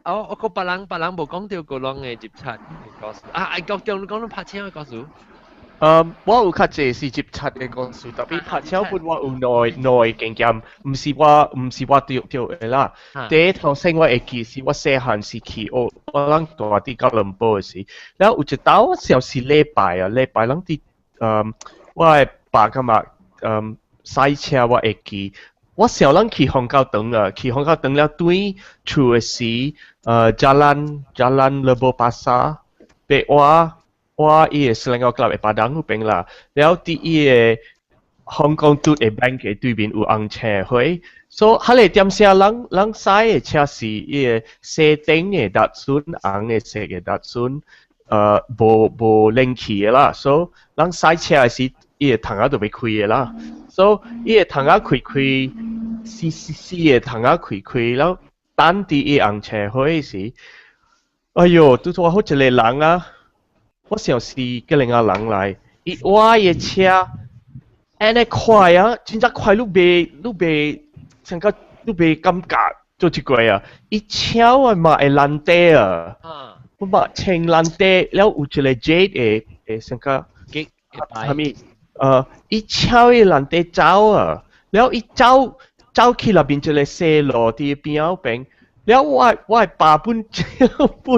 我個別人冇講到個啷嘅接觸，講到拍車嘅故事。我有較濟是接觸嘅故事，特別拍車本我有耐經驗，唔是我對嘅啦。第一頭先我會記是我細漢時去我人大啲吉隆坡嘅時，然後有一道我小時禮拜人啲我係爸㗎嘛賽車我會記。我小人去香港等啊，去香港等了對厝嘅時，jalan Lebo Pasar， 被我伊個Selangor Club 嘅Padang 嗰邊啦，了啲伊個香港嘟嘅 bank 嘅對面有紅車會，所以迄個點寫人駛嘅車是伊個西頂嘅搭船，紅嘅色嘅搭船，無冷氣嘅啦，所以人駛車嘅時，伊個窗仔就袂開嘅啦。所以伊個窗仔開，個窗仔開，然後等啲伊紅車會時，哎喲，拄好一個人啊！我想是個另外人來，伊我嘅車，安尼快啊，真正快，你袂成個你袂感覺做一個啊！伊車我嘛會爛地啊，我嘛清爛地，了有一個 Jade 嘅成個係咪？伊超伊爛地走啊，了伊走去那邊一個細路啲邊邊，了我爸本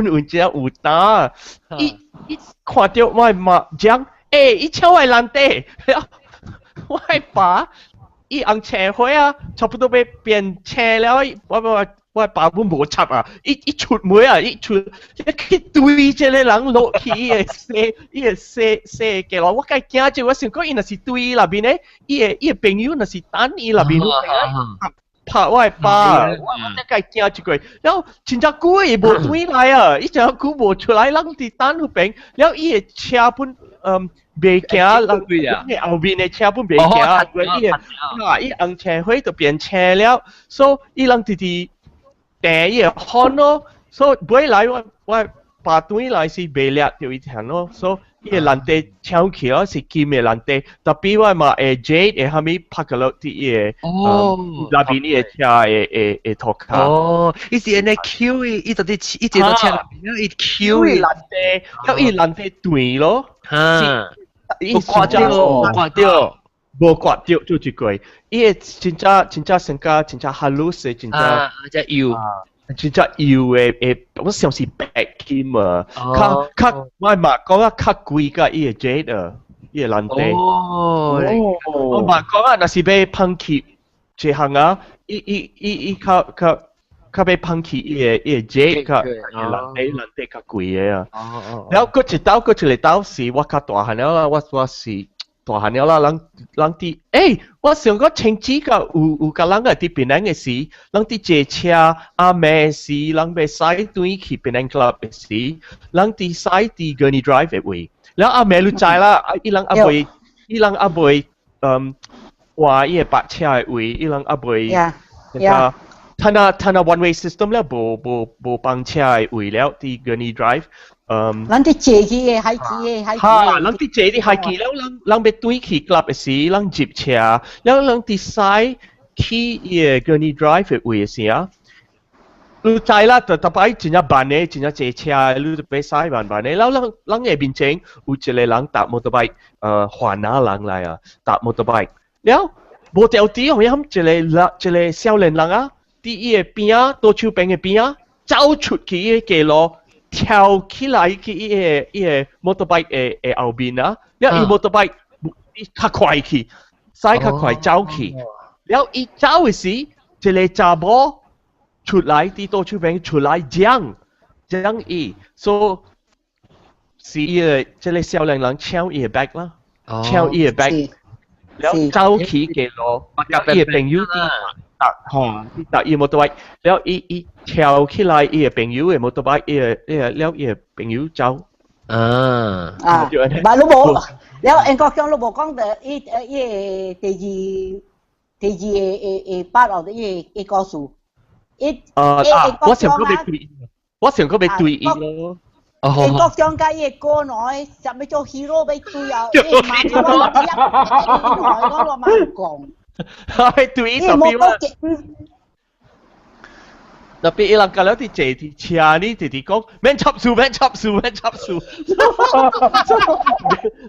有隻有打，伊看到我媽講，伊超伊爛地，了我爸伊紅車會啊，差不多要變車了，我爸本無插啊，伊出門啊，伊去對這個人落去，伊個細嘅咯，我介驚住，我想講伊若是對那邊咧，伊個朋友若是等伊那邊拍我爸，我介驚住佢，然後真正久伊無對來啊，伊真久無出來，人哋等嗰邊，然後伊個車本袂行，人後邊嘅車本袂行，伊紅車會就變車了，所以伊人哋第一看咯，所以每來我爸對來是袂掠到一條咯，所以伊個爛地搶起咯是金嘅爛地，特別我嘛Jade 會蝦米拍個落啲嘢，那邊啲車會拖卡。哦，伊是安尼 Q 伊就啲伊隻到車那邊，伊 Q 伊爛地，有伊爛地斷咯，冇刮掉，無刮掉做一句，伊真正成個真正 halus 真正，只油，真正油诶，我像是白金啊，较我嘛讲啊，较贵个伊个 jet 啊，伊个蓝地。我嘛讲啊，若是要喷气一项啊，伊较要喷气伊个 jet 较蓝地较贵个啊。然後嗰一道是我較大漢了啦，我是。大漢了啦，人啲，我上個青枝個有個人個啲檳榔嘅時，人啲坐車阿妹時，人被使對去檳榔 club 嘅時，人啲使啲 Gurney Drive 嘅位，然後阿妹你知啦，伊人阿妹，話伊個白車嘅位，伊人阿妹，他那 one way system 咧，無幫車嘅位了，啲 Gurney Drive。咱啲坐機嘅，係機嘅，嚇！咱啲坐啲係機了，咱要對去 club 嘅時，咱接車，แล้ว咱啲使去嘅 Gurney Drive 嘅位嘅時啊，你知啦，特別真係慢嘅，真係坐車，你特別使慢嘅，แล้ว咱嘅面前有一個人搭 motorbike， 華南人嚟啊，搭 motorbike，แล้ว無條啲好像一個少年人啊，啲伊個邊啊，多手邊嘅邊啊，走出去伊個街路。跳起來去伊個 motorbike 嘅後邊啊，然後伊 motorbike 較快去，駛較快走去，然後伊走嘅時，一個查某出來，啲多出邊出來將伊，所以是伊個即個少年人搶伊個 bag 啦，搶伊個 bag，然後走去嘅路，甲伊個朋友啲。搭伊 motorbike， แล้ว伊跳起來伊個朋友嘅 motorbike， แล้ว伊個朋友走。但你冇，แล้ว英國講你冇講到伊第二part of 伊個故事。我想講要對伊咯。英國講嘅伊個內，就咪做 hero 俾對啊，伊萬咗落嚟，講落萬講。對，特別伊人講了啲坐啲車呢，直直講免插樹，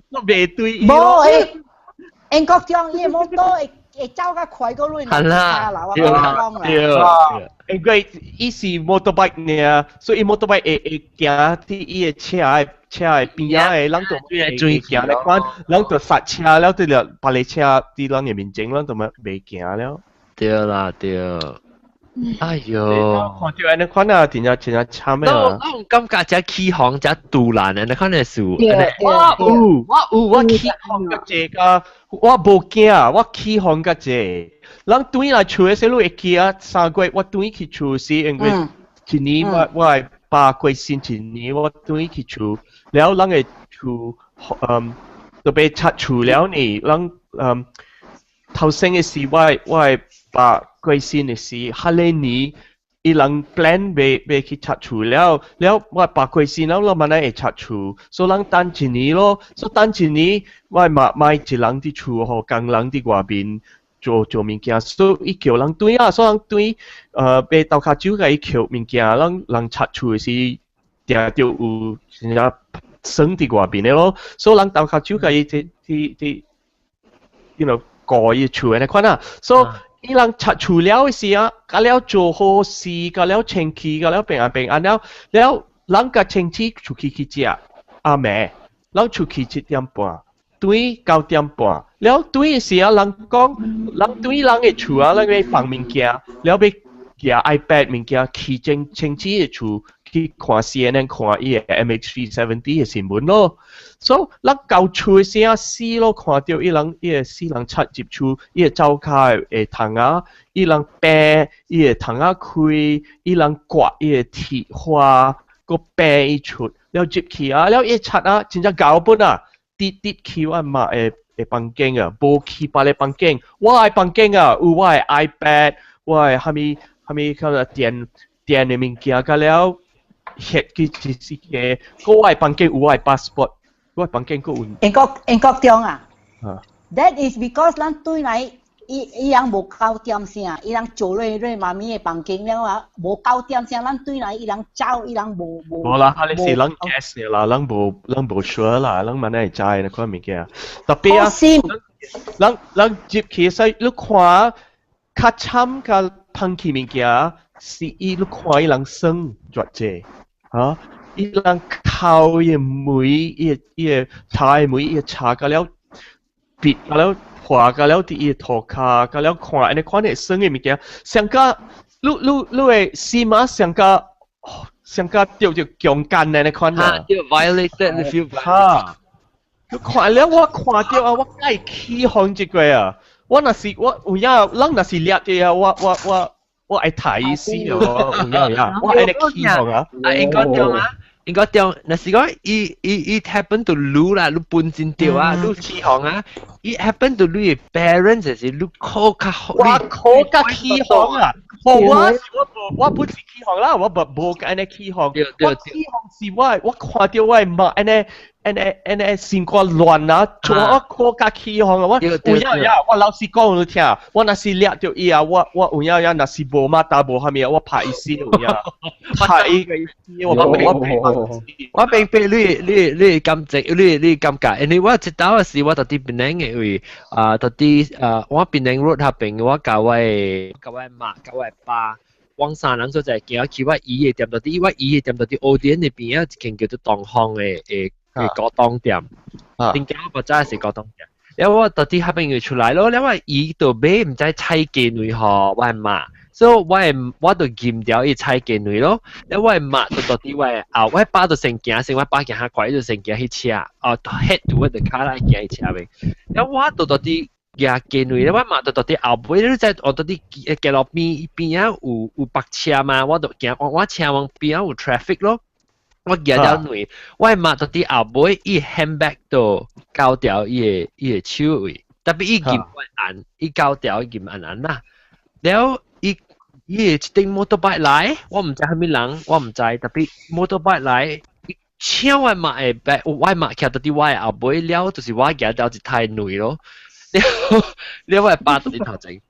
我未對伊咯。英國將伊摩托會走較快個類，係啦，因為伊是 motorbike 呢，所以 motorbike 會行啲伊個車嘅邊啊嘅，人就會行嚟關，人就剎車了，對了，別個車啲人嘅面前，人就咪未行了。對啦，對。哎喲，看到安尼款啊，真係慘咩啊！我感覺只起航只杜蘭啊，你看你數，我起航個這個，我無驚，我起航個這，人對來厝嘅時候會記啊，3個月我對去厝時，因為一年我係8個月先一年，我對去厝，แล้ว人嘅厝，就被拆厝了呢，人頭先嘅時我係8個月先嘅時，下年伊人 plan 未去拆厝了我8個月先แล้วมัน會拆厝，所以人等一年咯，所以等一年我買一人啲厝和工人啲外邊做物件，所以伊叫人對啊，所以人對被豆卡酒嘅伊叫物件，人拆厝嘅時，定就有真係省啲外邊嘅咯，所以人豆卡酒嘅伊啲過伊厝嘅款啊，所以伊人拆厝了嘅時啊，甲了做好事，甲了清氣，甲了平安了，人甲清氣出去食阿妹，人出去7點半，對9點半，了對嘅時啊，人講，人對人嘅厝啊，人要放物件，了要夾 iPad 物件去清氣嘅厝，去看 CNN 看伊嘅 MH370 嘅新聞咯。所以，咱到厝時啊，死咯，看到伊個死人插入厝，伊個灶骹會窗啊，伊人病，伊個窗啊開，伊人刮伊個鐵花，個病伊出，了入去啊，了伊插啊，真正搞本啊，跌去我媽嘅房間啊，無去別個房間，我嘅房間啊，有我嘅 iPad， 我嘅蝦米電嘅物件，甲了翕去就是嘅，我嘅房間有我嘅 passport。我房間個有。英國中啊。That is because 咱對來伊人無9點聲，伊人做瑞媽咪嘅房間了啊，無9點聲，咱對來伊人走，伊人無。無啦，你是人 guess 啦，人無 sure 啦，人問你知那款物件。特別啊，人入去使你看，較慘甲碰起物件，是伊你看伊人生作者，啊，伊人靠伊梅，伊菜梅，伊茶个了，别个了，破个了，啲伊涂骹个了，看安尼看你生嘅物件，上个你会是嘛？上个掉强奸嘅你看啊，掉 violated if you 哈，你看了我看到啊，我该起哄一个啊，我若是我有影，人若是掠着啊，我爱睇死哦，有影，我爱你起哄啊，應該掉啊。應該掉，那是講伊 happen to 擼啦，擼半針掉啊，擼起行啊，伊 happen to 擼嘅 parents 就是擼靠較好，我靠甲起行啊，我不是起行啦，我無安尼起行，我起行是我看到我媽安尼心肝亂啊，做我靠甲起行啊，我有影，我老實講你聽，我若是掠着伊啊，我有影，若是無馬打無蝦米，我拍伊死有影，拍伊個意思，我並你咁直，你咁解，你我知道是我到啲檳城嘅位，到啲我檳城 road 下邊我教位媽教位爸，往山人所在叫去我姨嘅店到啲，我姨嘅店到啲澳店嗰邊有一間叫做東康嘅果檔店，點解我知係果檔店？因為我到啲下邊要出來咯，因為姨度俾唔知菜雞女嗬，我係媽。所以我就禁掉伊菜雞女咯，因為媽就到啲我爸就成件，我爸行下怪就成件去車，head to the car 啦，行去車邊。因為我到啲行雞女，因為媽就到啲後背，你在我到啲街路邊啊有白車嘛，我就行我車往邊啊有 traffic 咯，我行到女，我媽到啲後背，伊 handbag 度交掉伊嘅手位，特別伊劍暗，伊交掉伊劍暗啦，然後伊一定 motorbike 來，我唔知係咩人，我唔知，特別 motorbike 來，搶我媽嘅 bag，我媽徛到啲我嘅後背了，就是我行到一太女咯，了我爸到啲頭前，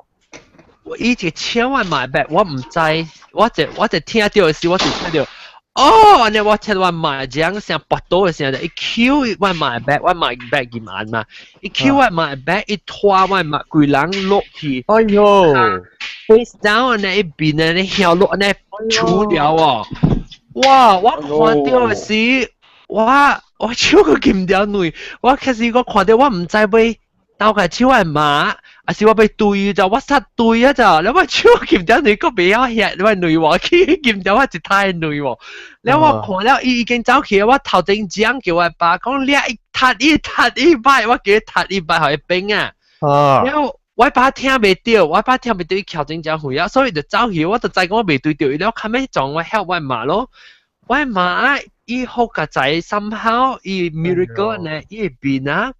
伊就搶我媽嘅 bag，我唔知，我就聽到嘅時，我就聽到，哦，安尼我聽我媽講聲拔刀嘅聲，伊搶我媽嘅 bag，我媽嘅 bag 咁暗嘛，伊搶我媽嘅 bag，伊拖我媽規人落去，哎喲！ face down 那一邊呢，你跳落那除掉哦！哇！我看到時，我超過見唔到女，我其實我看到我唔知要鬥個超係馬，還是我被對就我殺對啊就，你我超過見唔到女，個未有嚇，你話女話佢見唔到我一太女喎，你我看了伊已經走去，我頭前講叫我爸講你一踢一擺，我叫佢踢一擺去冰啊，然後。我爸聽袂到，伊橋正正回啊，所以就走去，我就知我袂對到，然後後尾撞我 help 我媽咯，我媽伊好個仔 somehow 伊 miracle 呢，伊邊啊，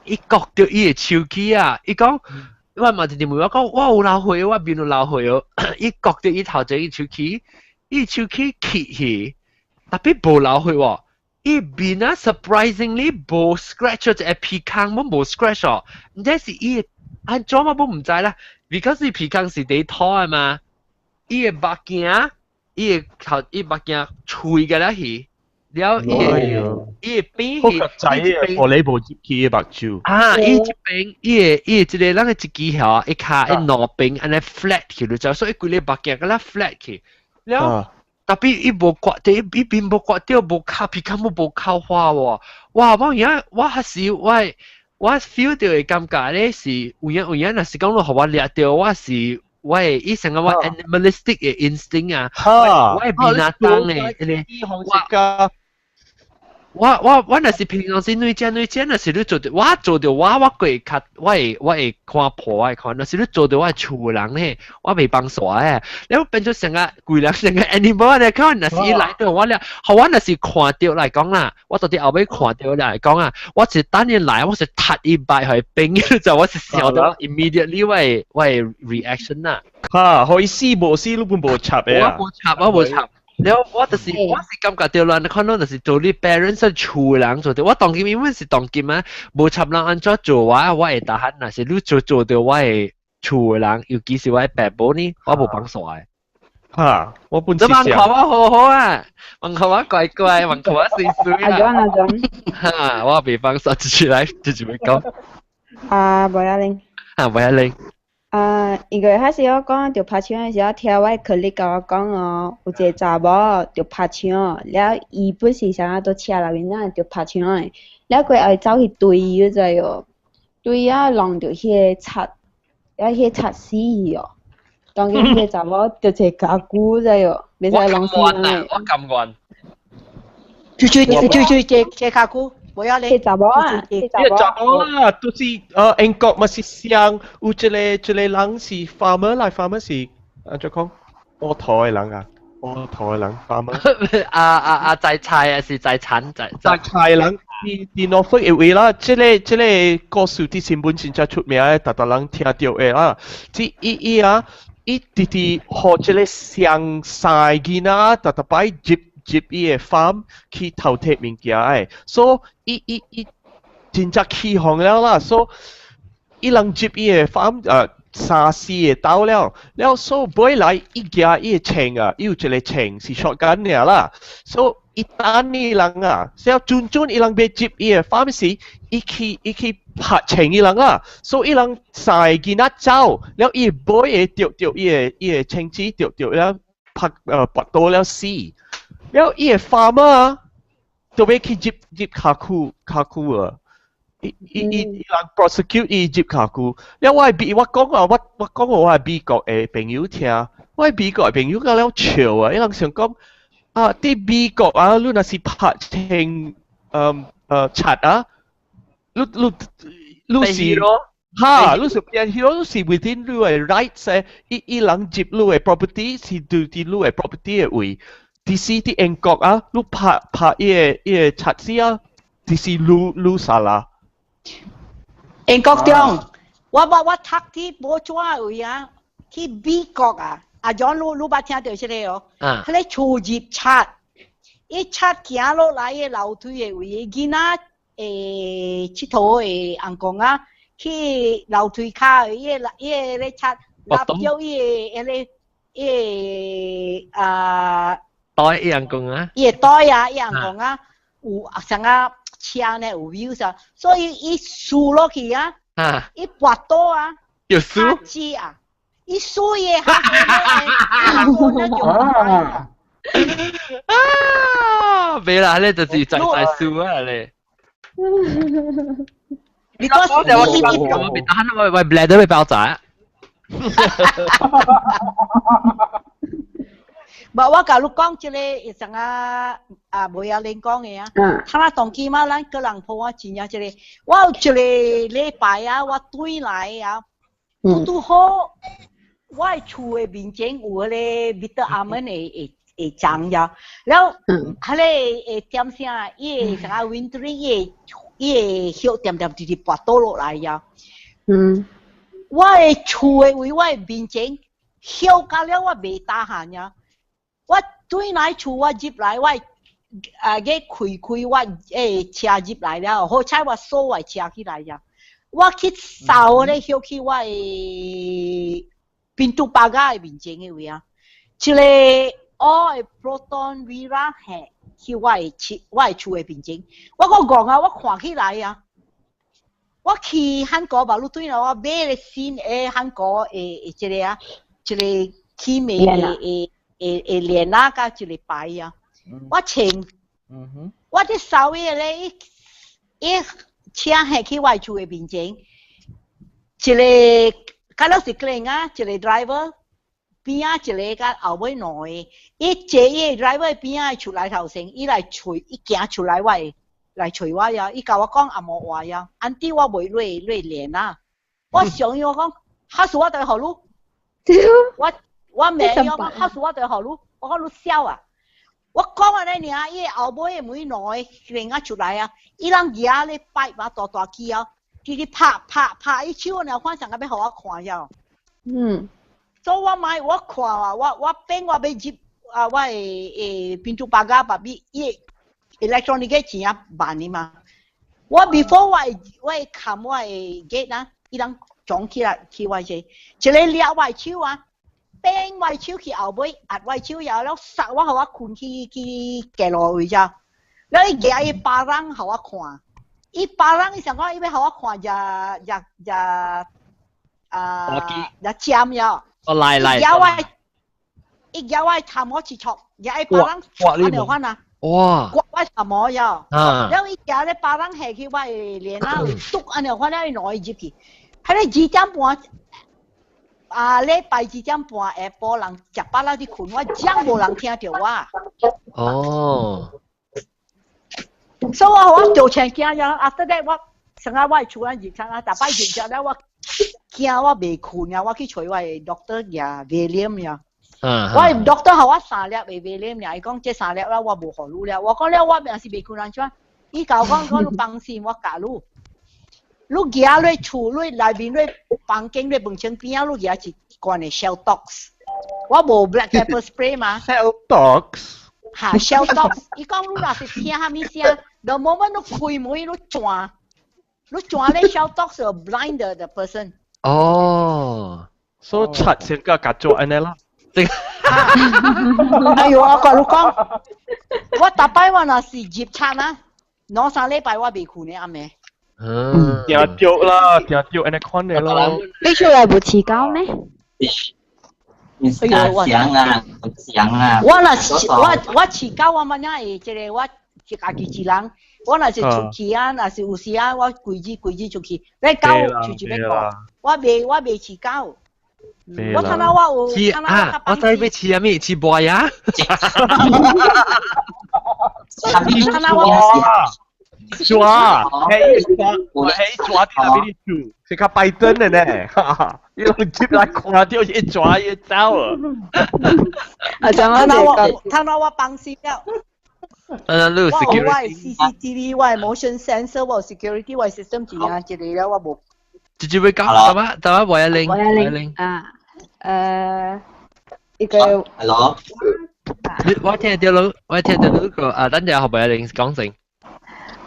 伊覺到伊嘅手機啊，伊講，我媽就點問我講，我有流血，我邊有流血哦，伊覺到伊頭前伊手機揭去，特別無流血喎。伊邊啊 surprisingly 無 scratch 咗隻皮坑，我無 scratch 哦，唔知是伊。安怎我唔知啦 ，because 伊皮坑是地拖啊嘛，伊個目鏡，伊目鏡吹個啦去，然後伊個邊去，仔玻璃部接起嘅目睭。啊，伊一邊，伊即個人嘅一支條，一卡一攞邊，安尼 flat 去咗就，所以佢哋目鏡個啦 flat 去，然後特別伊無刮到，伊邊無刮到，無靠皮坑無靠花喎，哇！我而家我係時我 feel 到嘅感覺咧是有影，若是講到互我掠到，我是伊成個我 animalistic 嘅 instinct 啊，我係變啊當嘅，我若是平常時女仔，若是你做到，我過會較，我會看破，我會看，若是你做到我厝嘅人咧，我袂幫手誒，你變咗成個規人成個 animal 咧，可能若是伊來到我咧，互我若是看到來講啦，我到啲後尾看到來講啊，我是等陣來，我是踢伊擺去冰，就我是想到 immediately 我係 reaction 啦。嚇，可以試無試，你本無插嘅啊？我無插。แล้ว我是感覺到啦，你看到就是做啲 parents 厝人做到，我當劍因為是當劍啊，無插人安怎做我會打閒，但是你做到我係厝人，尤其是我係爸爸呢，我無幫手嘅。嚇，我本你問佢我好好啊，問佢我乖乖，問佢我衰衰啊。嚇，我未幫手，直接會講。啊，冇呀玲。啊，冇呀玲。因為迄時我講着拍槍嘅時候，聽我課裡甲我講哦，有一個查某着拍槍，了伊本是想要到車內面呐着拍槍誒，了過後走去對伊個知哦，對啊弄着迄個擦，了迄個擦死伊哦，當然迄個查某着一個假骨知哦，袂使弄死人誒。我咁暈。追這假骨。我要你查某啊，查某啊，都是英國咪是像有一個人是 farmer 來 farmer 是怎講？烏頭嘅人啊，烏頭嘅人 farmer。摘菜啊，是摘產摘菜人，啲 Norfolk 嘅位啦，即個故事啲新聞真正出名嘅，大人聽到嘅啦。即伊直直學即個上曬囡仔，大擺接伊個 farm 去偷摕物件誒，所以伊真正起哄了啦，所以伊人接伊個 farm 3-4個刀了所買來伊夾伊個槍啊，伊有一個槍是 shotgun 爾啦，所以伊等伊人啊，所以轉伊人要接伊個 farm 時，伊去拍槍伊人啦，所以伊人曬囡仔走，了伊買個著伊個槍子著了拍拔刀了死。了伊個 farmer 啊，就要去接卡庫啊！伊人 prosecute 伊接卡庫。了我講啊，我講我係美國嘅朋友聽，我係美國嘅朋友講了笑啊！伊人想講啊，啲美國啊，你若是拍聽賊啊，你是哈，你是變 hero， 你是 within 你嘅 rights 嘅，伊人接你嘅 property 是對你嘅 property 嘅位。啲是啲英國啊，你拍伊個測試啊，啲是你啥啦？英國中，我讀啲冇錯位啊，去美國啊，阿 John 你捌聽到出嚟哦？佢哋初入測，一測行落來嘅樓梯嘅位，囡仔佚佗嘅人講啊，去樓梯卡伊個咧測，立咗袋一樣講啊，伊個袋啊，一樣講啊，有成個車呢有 views 啊，所以伊輸落去啊，伊拔刀啊，要輸機啊，伊輸嘢下未啦，你就是在輸啊你。你講我別打我bladder 會爆炸。我甲你講即個一陣無有恁講嘅啊，他那當機嘛，咱個人鋪啊真正即個，我有一個禮拜啊，我對來啊，拄好我厝嘅面前有迄個Mr. Arman嘅長呀，了迄個點聲，伊個成個 wintering 伊個曉點直直拔倒落來呀，我嘅厝嘅位我嘅面前曉到了我未打閒呀。我對來厝我入來，我嘅開我車入來了，好彩我鎖我車起來呀。我去掃咧，曉去我嘅賓都巴加嘅面前嘅位啊，一個嘅 Proton Vira 係去我嘅厝嘅面前。我講啊，我看起來呀，我去韓國馬路對啦，我買咧新嘅韓國一個啊，一個起名嘅。連那個一個牌啊，我穿，我啲掃嘢咧，一車係去我厝嘅面前，一個假如是個啊，一個 driver 邊啊一個甲後尾兩個，一坐伊 driver 邊啊出來頭先，伊來隨，伊行出來我來隨我呀，伊甲我講阿無話呀，安啲我袂累連啊，我想要講，嚇死我對後路，我未有講嚇死我對後路，我講你笑啊！我講啊你啊，伊後尾每兩個人啊出來啊，伊人嘢咧擺把大機啊，直直拍伊手呢，反正個要互我看呀。所以我買我看啊，我變我要入啊，我賓都巴加把比伊 electronic 嘅錢啊辦的嘛。我 before 我看我 gate 啊，伊人裝起來去我這，一個掠我手啊。變我手去後尾，壓我手有了，殺我，互我困去騎路位咋？了伊夾伊巴人，互我看，伊巴人伊想講伊要互我看一尖呀，一咬我頭毛切錯，也係把人錯了翻啊！哇！刮我頭毛呀，然後一咬咧把人下去我臉啊，篤安尼翻咧內入去，喺咧2點半。禮拜2點半下晡人食飽啦啲困，我真無人聽到我。哦。所以我做成驚呀，after that我成日我厝人熱餐啊，但係熱咗咧我驚我未困啊，我去找我 doctor 呀 William 呀。我 doctor 話我3粒未 William 呀，伊講這3粒啦我無好路了，我講了我平時未困人裝，伊教我你放心我教路。你行你厝你內面你房間你門前邊啊，你行一罐嘅 Shell Dogs， 我無 black pepper spray 嘛。Shell Dogs。嚇 Shell Dogs， 伊講你若是聽蝦米聲 ，the moment 你開門你轉咧 Shell Dogs will blind the person。哦。所以刷先個夾咗安尼啦。哎呦，我講你講，我大擺我若是熱餐啊，2、3禮拜我未困呢暗暝。定掉啦，定掉安尼款的咯。你出來冇遲交咩？想啊！我若是我遲交我乜嘢？即係我自家己一人，我若是出去啊，若是有時啊，我規日出去，你交出去要過，我未遲交。我睇到我有，吃啊！我知要吃咩？吃糜呀！睇到我。抓，抓啲那邊啲住，是較拜登的呢，你攏接來看到一抓一走啊！睇到我放心了。你 security， 我 CCTV， 我 motion sensor， 我 security， 我 system 字啊，之類啦，我冇。直接會講，等我110。一個。Hello。我聽到你個等陣後110講聲。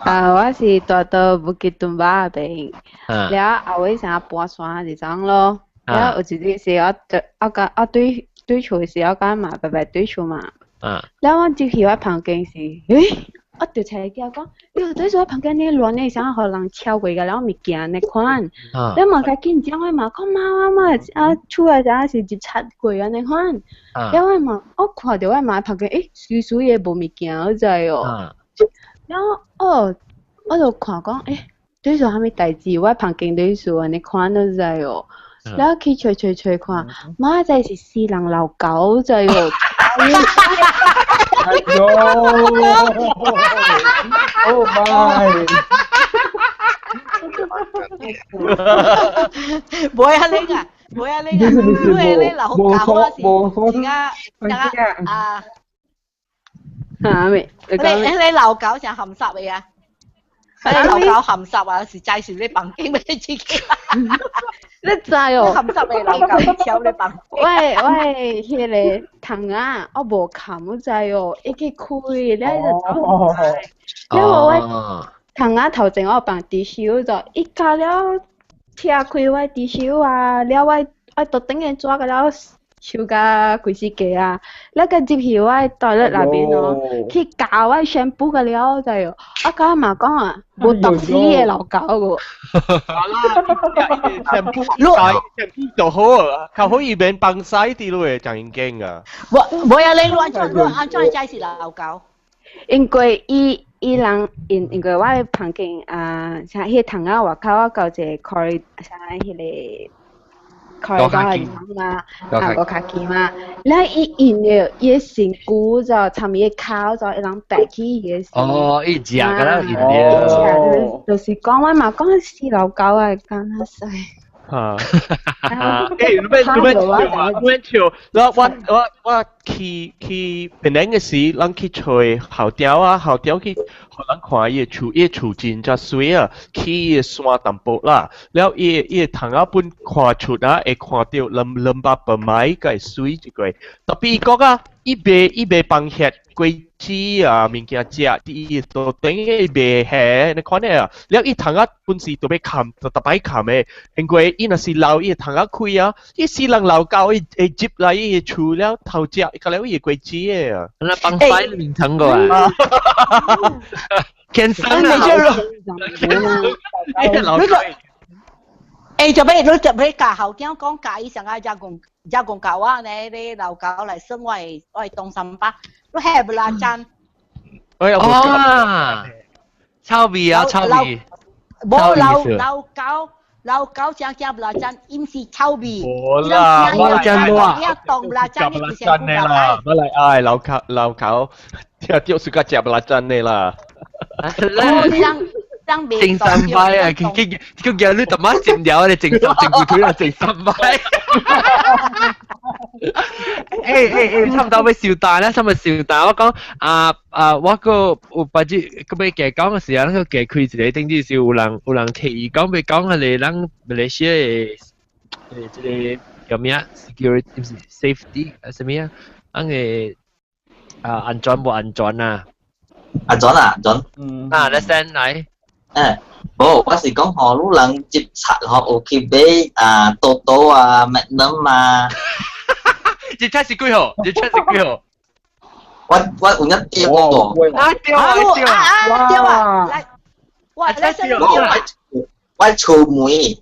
我是住到Bukit Tumba 嗰邊，然後後尾成日搬山就咁咯。然後有一日是我對厝是我講嘛，白白對厝嘛。然後我就去我旁邊是，我就出來叫講，對住我旁邊呢亂呢，想可能超過個了物件呢款。然後佢緊張我嘛，講媽厝內陣是17過安尼款。然後我嘛，我看到我媽旁邊，水嘢無物件好在哦。然後我就看講，對住蝦米代志，我旁邊對住安尼看都知哦。然後去吹看，媽仔是4人老狗知哦。哎呦 ！Oh my！ 冇啊你啊，因為你老狗啊是你老狗成含濕嘅啊！你老狗含濕啊，是介紹你房間俾你自己。你知哦？含濕嘅老狗超你房。喂，迄個糖啊，我無冚我知哦，一去開，你就走。因為我糖啊頭前我放滴手就一加了，拆開我滴手啊，了我特登嘅抓個了。手甲規時個啊，那個入去我袋咧內邊哦，去教我全部個了就係，我甲嘛講啊，無毒死嘅老狗個。全部就好啊，佢可以免幫晒啲咯誒，就已經啊。冇啊，你安怎解釋老狗？因為伊人因為我旁邊像迄糖啊外口我搞一個 corridor， 像迄個。corridor 係咁嘛，個卡機嘛，然後因了伊身軀就差唔多靠就一人白起嘅時。哦，伊食㗎啦，因了。就是講我嘛講死老狗啊，講下衰。你咩笑？我去檳城嘅時，咱去吹後調啊，後調去，互咱看伊厝真真水啊，去伊山淡薄啦，了伊窗仔本看出啊，會看到lâm巴白米個水一個，特別講啊，伊袂放遐果子啊，物件食，伊都等於袂遐，你看咧啊，了伊窗仔本是都要冚，就特別冚嘅，因為伊若是老伊窗仔開啊，伊死人老狗會接來伊厝了頭食，個了伊果子嘅啊，那放曬你面層個啊，天生啊，老狗。做咩？你教後驚講教醫生啊，加工教啊，你老教嚟生我東心巴，你係不啦真？哦，臭味啊，臭味。冇老教正不啦真，唔是臭味。冇啦，冇真喎。一當不啦真，你唔真嘅啦，乜嚟唉，老口，條暑假食不啦真嘅啦。正三擺啊！佢叫你特麼剪掉你正骨腿啦，正三擺。差唔多要笑蛋啦，差唔多笑蛋。我講我個有把隻個咩嘅講嘅時候，佢嘅開一個頂住是有人提議講，咪講係你咱馬來西亞嘅即個叫咩啊 ？security safety 什麼啊？安嘅安全無安全啊？安全啊，安全。你先嚟。冇，我是講河路人接察河有去買多啊、Magnum 啊。接察是幾號？接察是幾號？我有一條喎。掉啊！哇！我儲梅，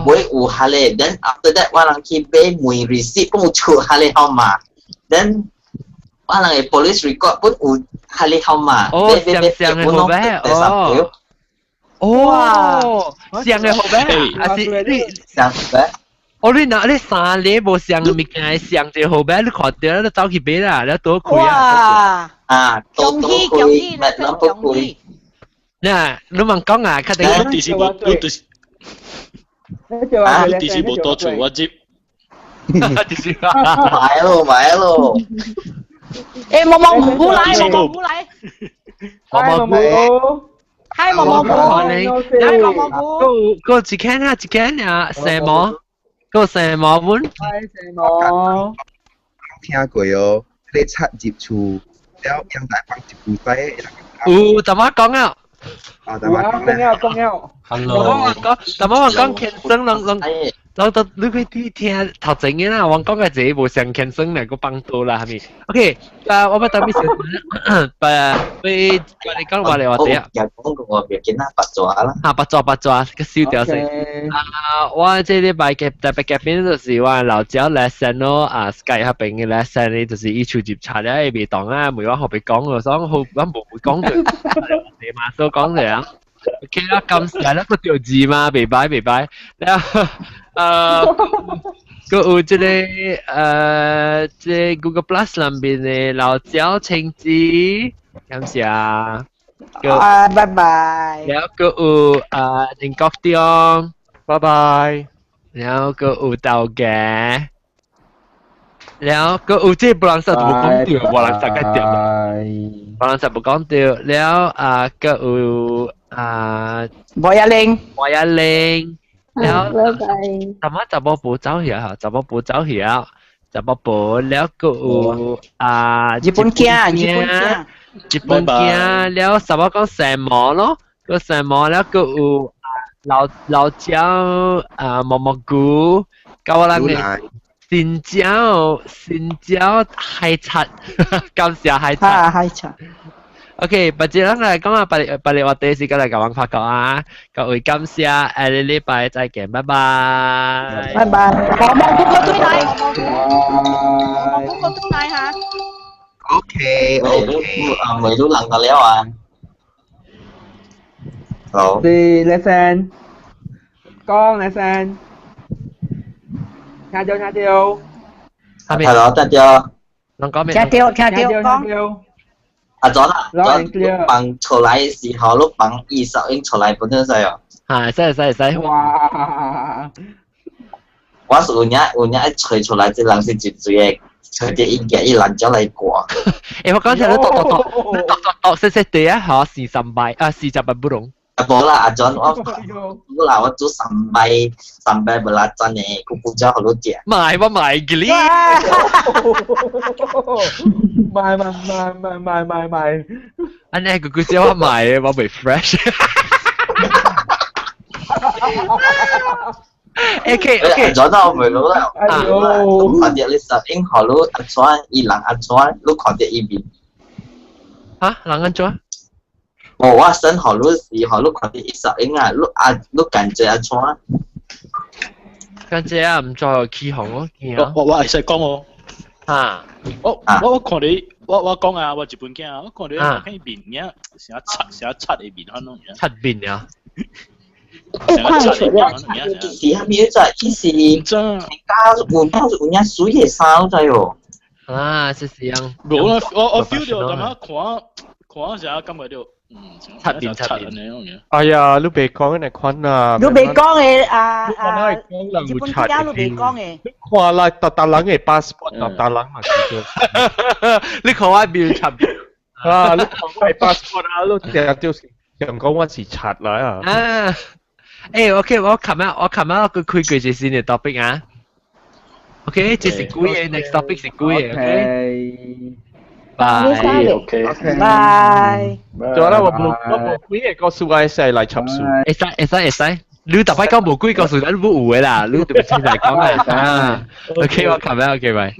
梅有下咧 ，then after that 我人去買梅 receipt 都有儲下咧號碼 ，then 我人嘅 police record 都有下咧號碼。哦，上嘅號碼哦。哦，上嘅號碼，啊是你上嘅。哦，你拿你三年無上嘅物件，上隻號碼你看到，你走去買啦，你多開啊！恭喜恭喜，恭喜！嗱，你問講啊，確定？你是冇多做我接。買咯。誒，毛菇嚟。嗨，毛菇，個一間啊，什麼？個什麼碗？什麼？聽過哦，你插接觸，了讓大幫一杯仔。有，怎麼講啊？講。Hello。怎麼講健身你佢聽頭前嘅啦，我講嘅自己無上健身嚟個幫到啦，係咪 ？OK，我咪等啲小你講話嚟我哋啊。又講個我別見啦，八爪啦。八爪，個燒掉先。我這禮拜嘅特別嘅片就是話老椒 lesson 咯，Skype 入邊嘅 lesson 咧就是一出接查咧，未當啊，每晚學別講嘅，所以好冇會講嘅，你馬所講嘅啊。OK 啦，咁成日個條字嘛，明白。然後個有即係 Google Plus 裏邊嘅老椒青子，感謝。拜拜。然後個有英國啲，拜拜。然後個有豆嘅，然後個有即係不能實冇講掉，不能實嘅掉，不能實冇講掉。然後個有莫一玲，แล้วสามารถจับปูเจ้าเหี้ยค่ะจับปูเจ้าเหี้ยจับปูแล้วก็ญี่ปุ่นเกียแล้วสามารถก็แซมหมอเนาะก็แซมหมอแล้วก็老椒蘑菇กับอะไรเนี่ย新椒海產感謝海產OK，不知啦，講下八日我哋時間嚟講發覺啊，各位感謝，下個禮拜再見，拜拜。拜拜。我蘑菇個對奶，蘑菇個對奶嚇。OK，每都能夠了啊。好。Đi lesson，con lesson，聽掉。Hello，大家。能講咩？聽掉，講。咗啦，咗放出來時候，你放20英出來本身使哦。係，使。哇！我是有一吹出來，即人是一嘴嘅，吹啲音嘅，一爛咗嚟過。我剛才你讀細地啊，嚇40倍40倍不同。冇啦，阿 John， 我做3倍不啦真嘅，佢補咗好多隻。買嘅哩。買。อันนี้กูเชื่อว่าใหม่ว่าไม่ fresh โอเค咗到回路啦看到你實應好路阿川伊人阿川你看到伊邊嚇人阿川我身好路時好路看到伊實應你感覺阿川跟姐啊，唔再起紅咯，見啊！我會使講哦。啊！我看你，我講啊，我日本囝啊，我看你喺面嘅，成日七嘅面可能嘅。七面啊！看出來，其實咪就係其實換一水嘅衫就係啊，是這樣。我 feel 到，咁樣看成感覺到，七面嘅。哎呀，你別講你坤啊！你別講嘅日本家你別講嘅。看來特冷嘅 passport 特冷嘛，你看我表七啊！你看我係 passport 啊，你成日就想講我是柒啦啊！誒，OK，我琴日佢開句就先嘅 topic 啊。OK， 這是古嘢 ，next topic 是古嘢 ，OK。OK， 拜。仲有咧，我冇古嘢告訴我係嚟插數。會使。你特別講無鬼告訴你冇有嘅啦，你特別先嚟講嘅啊。OK， 我琴日 OK 咪。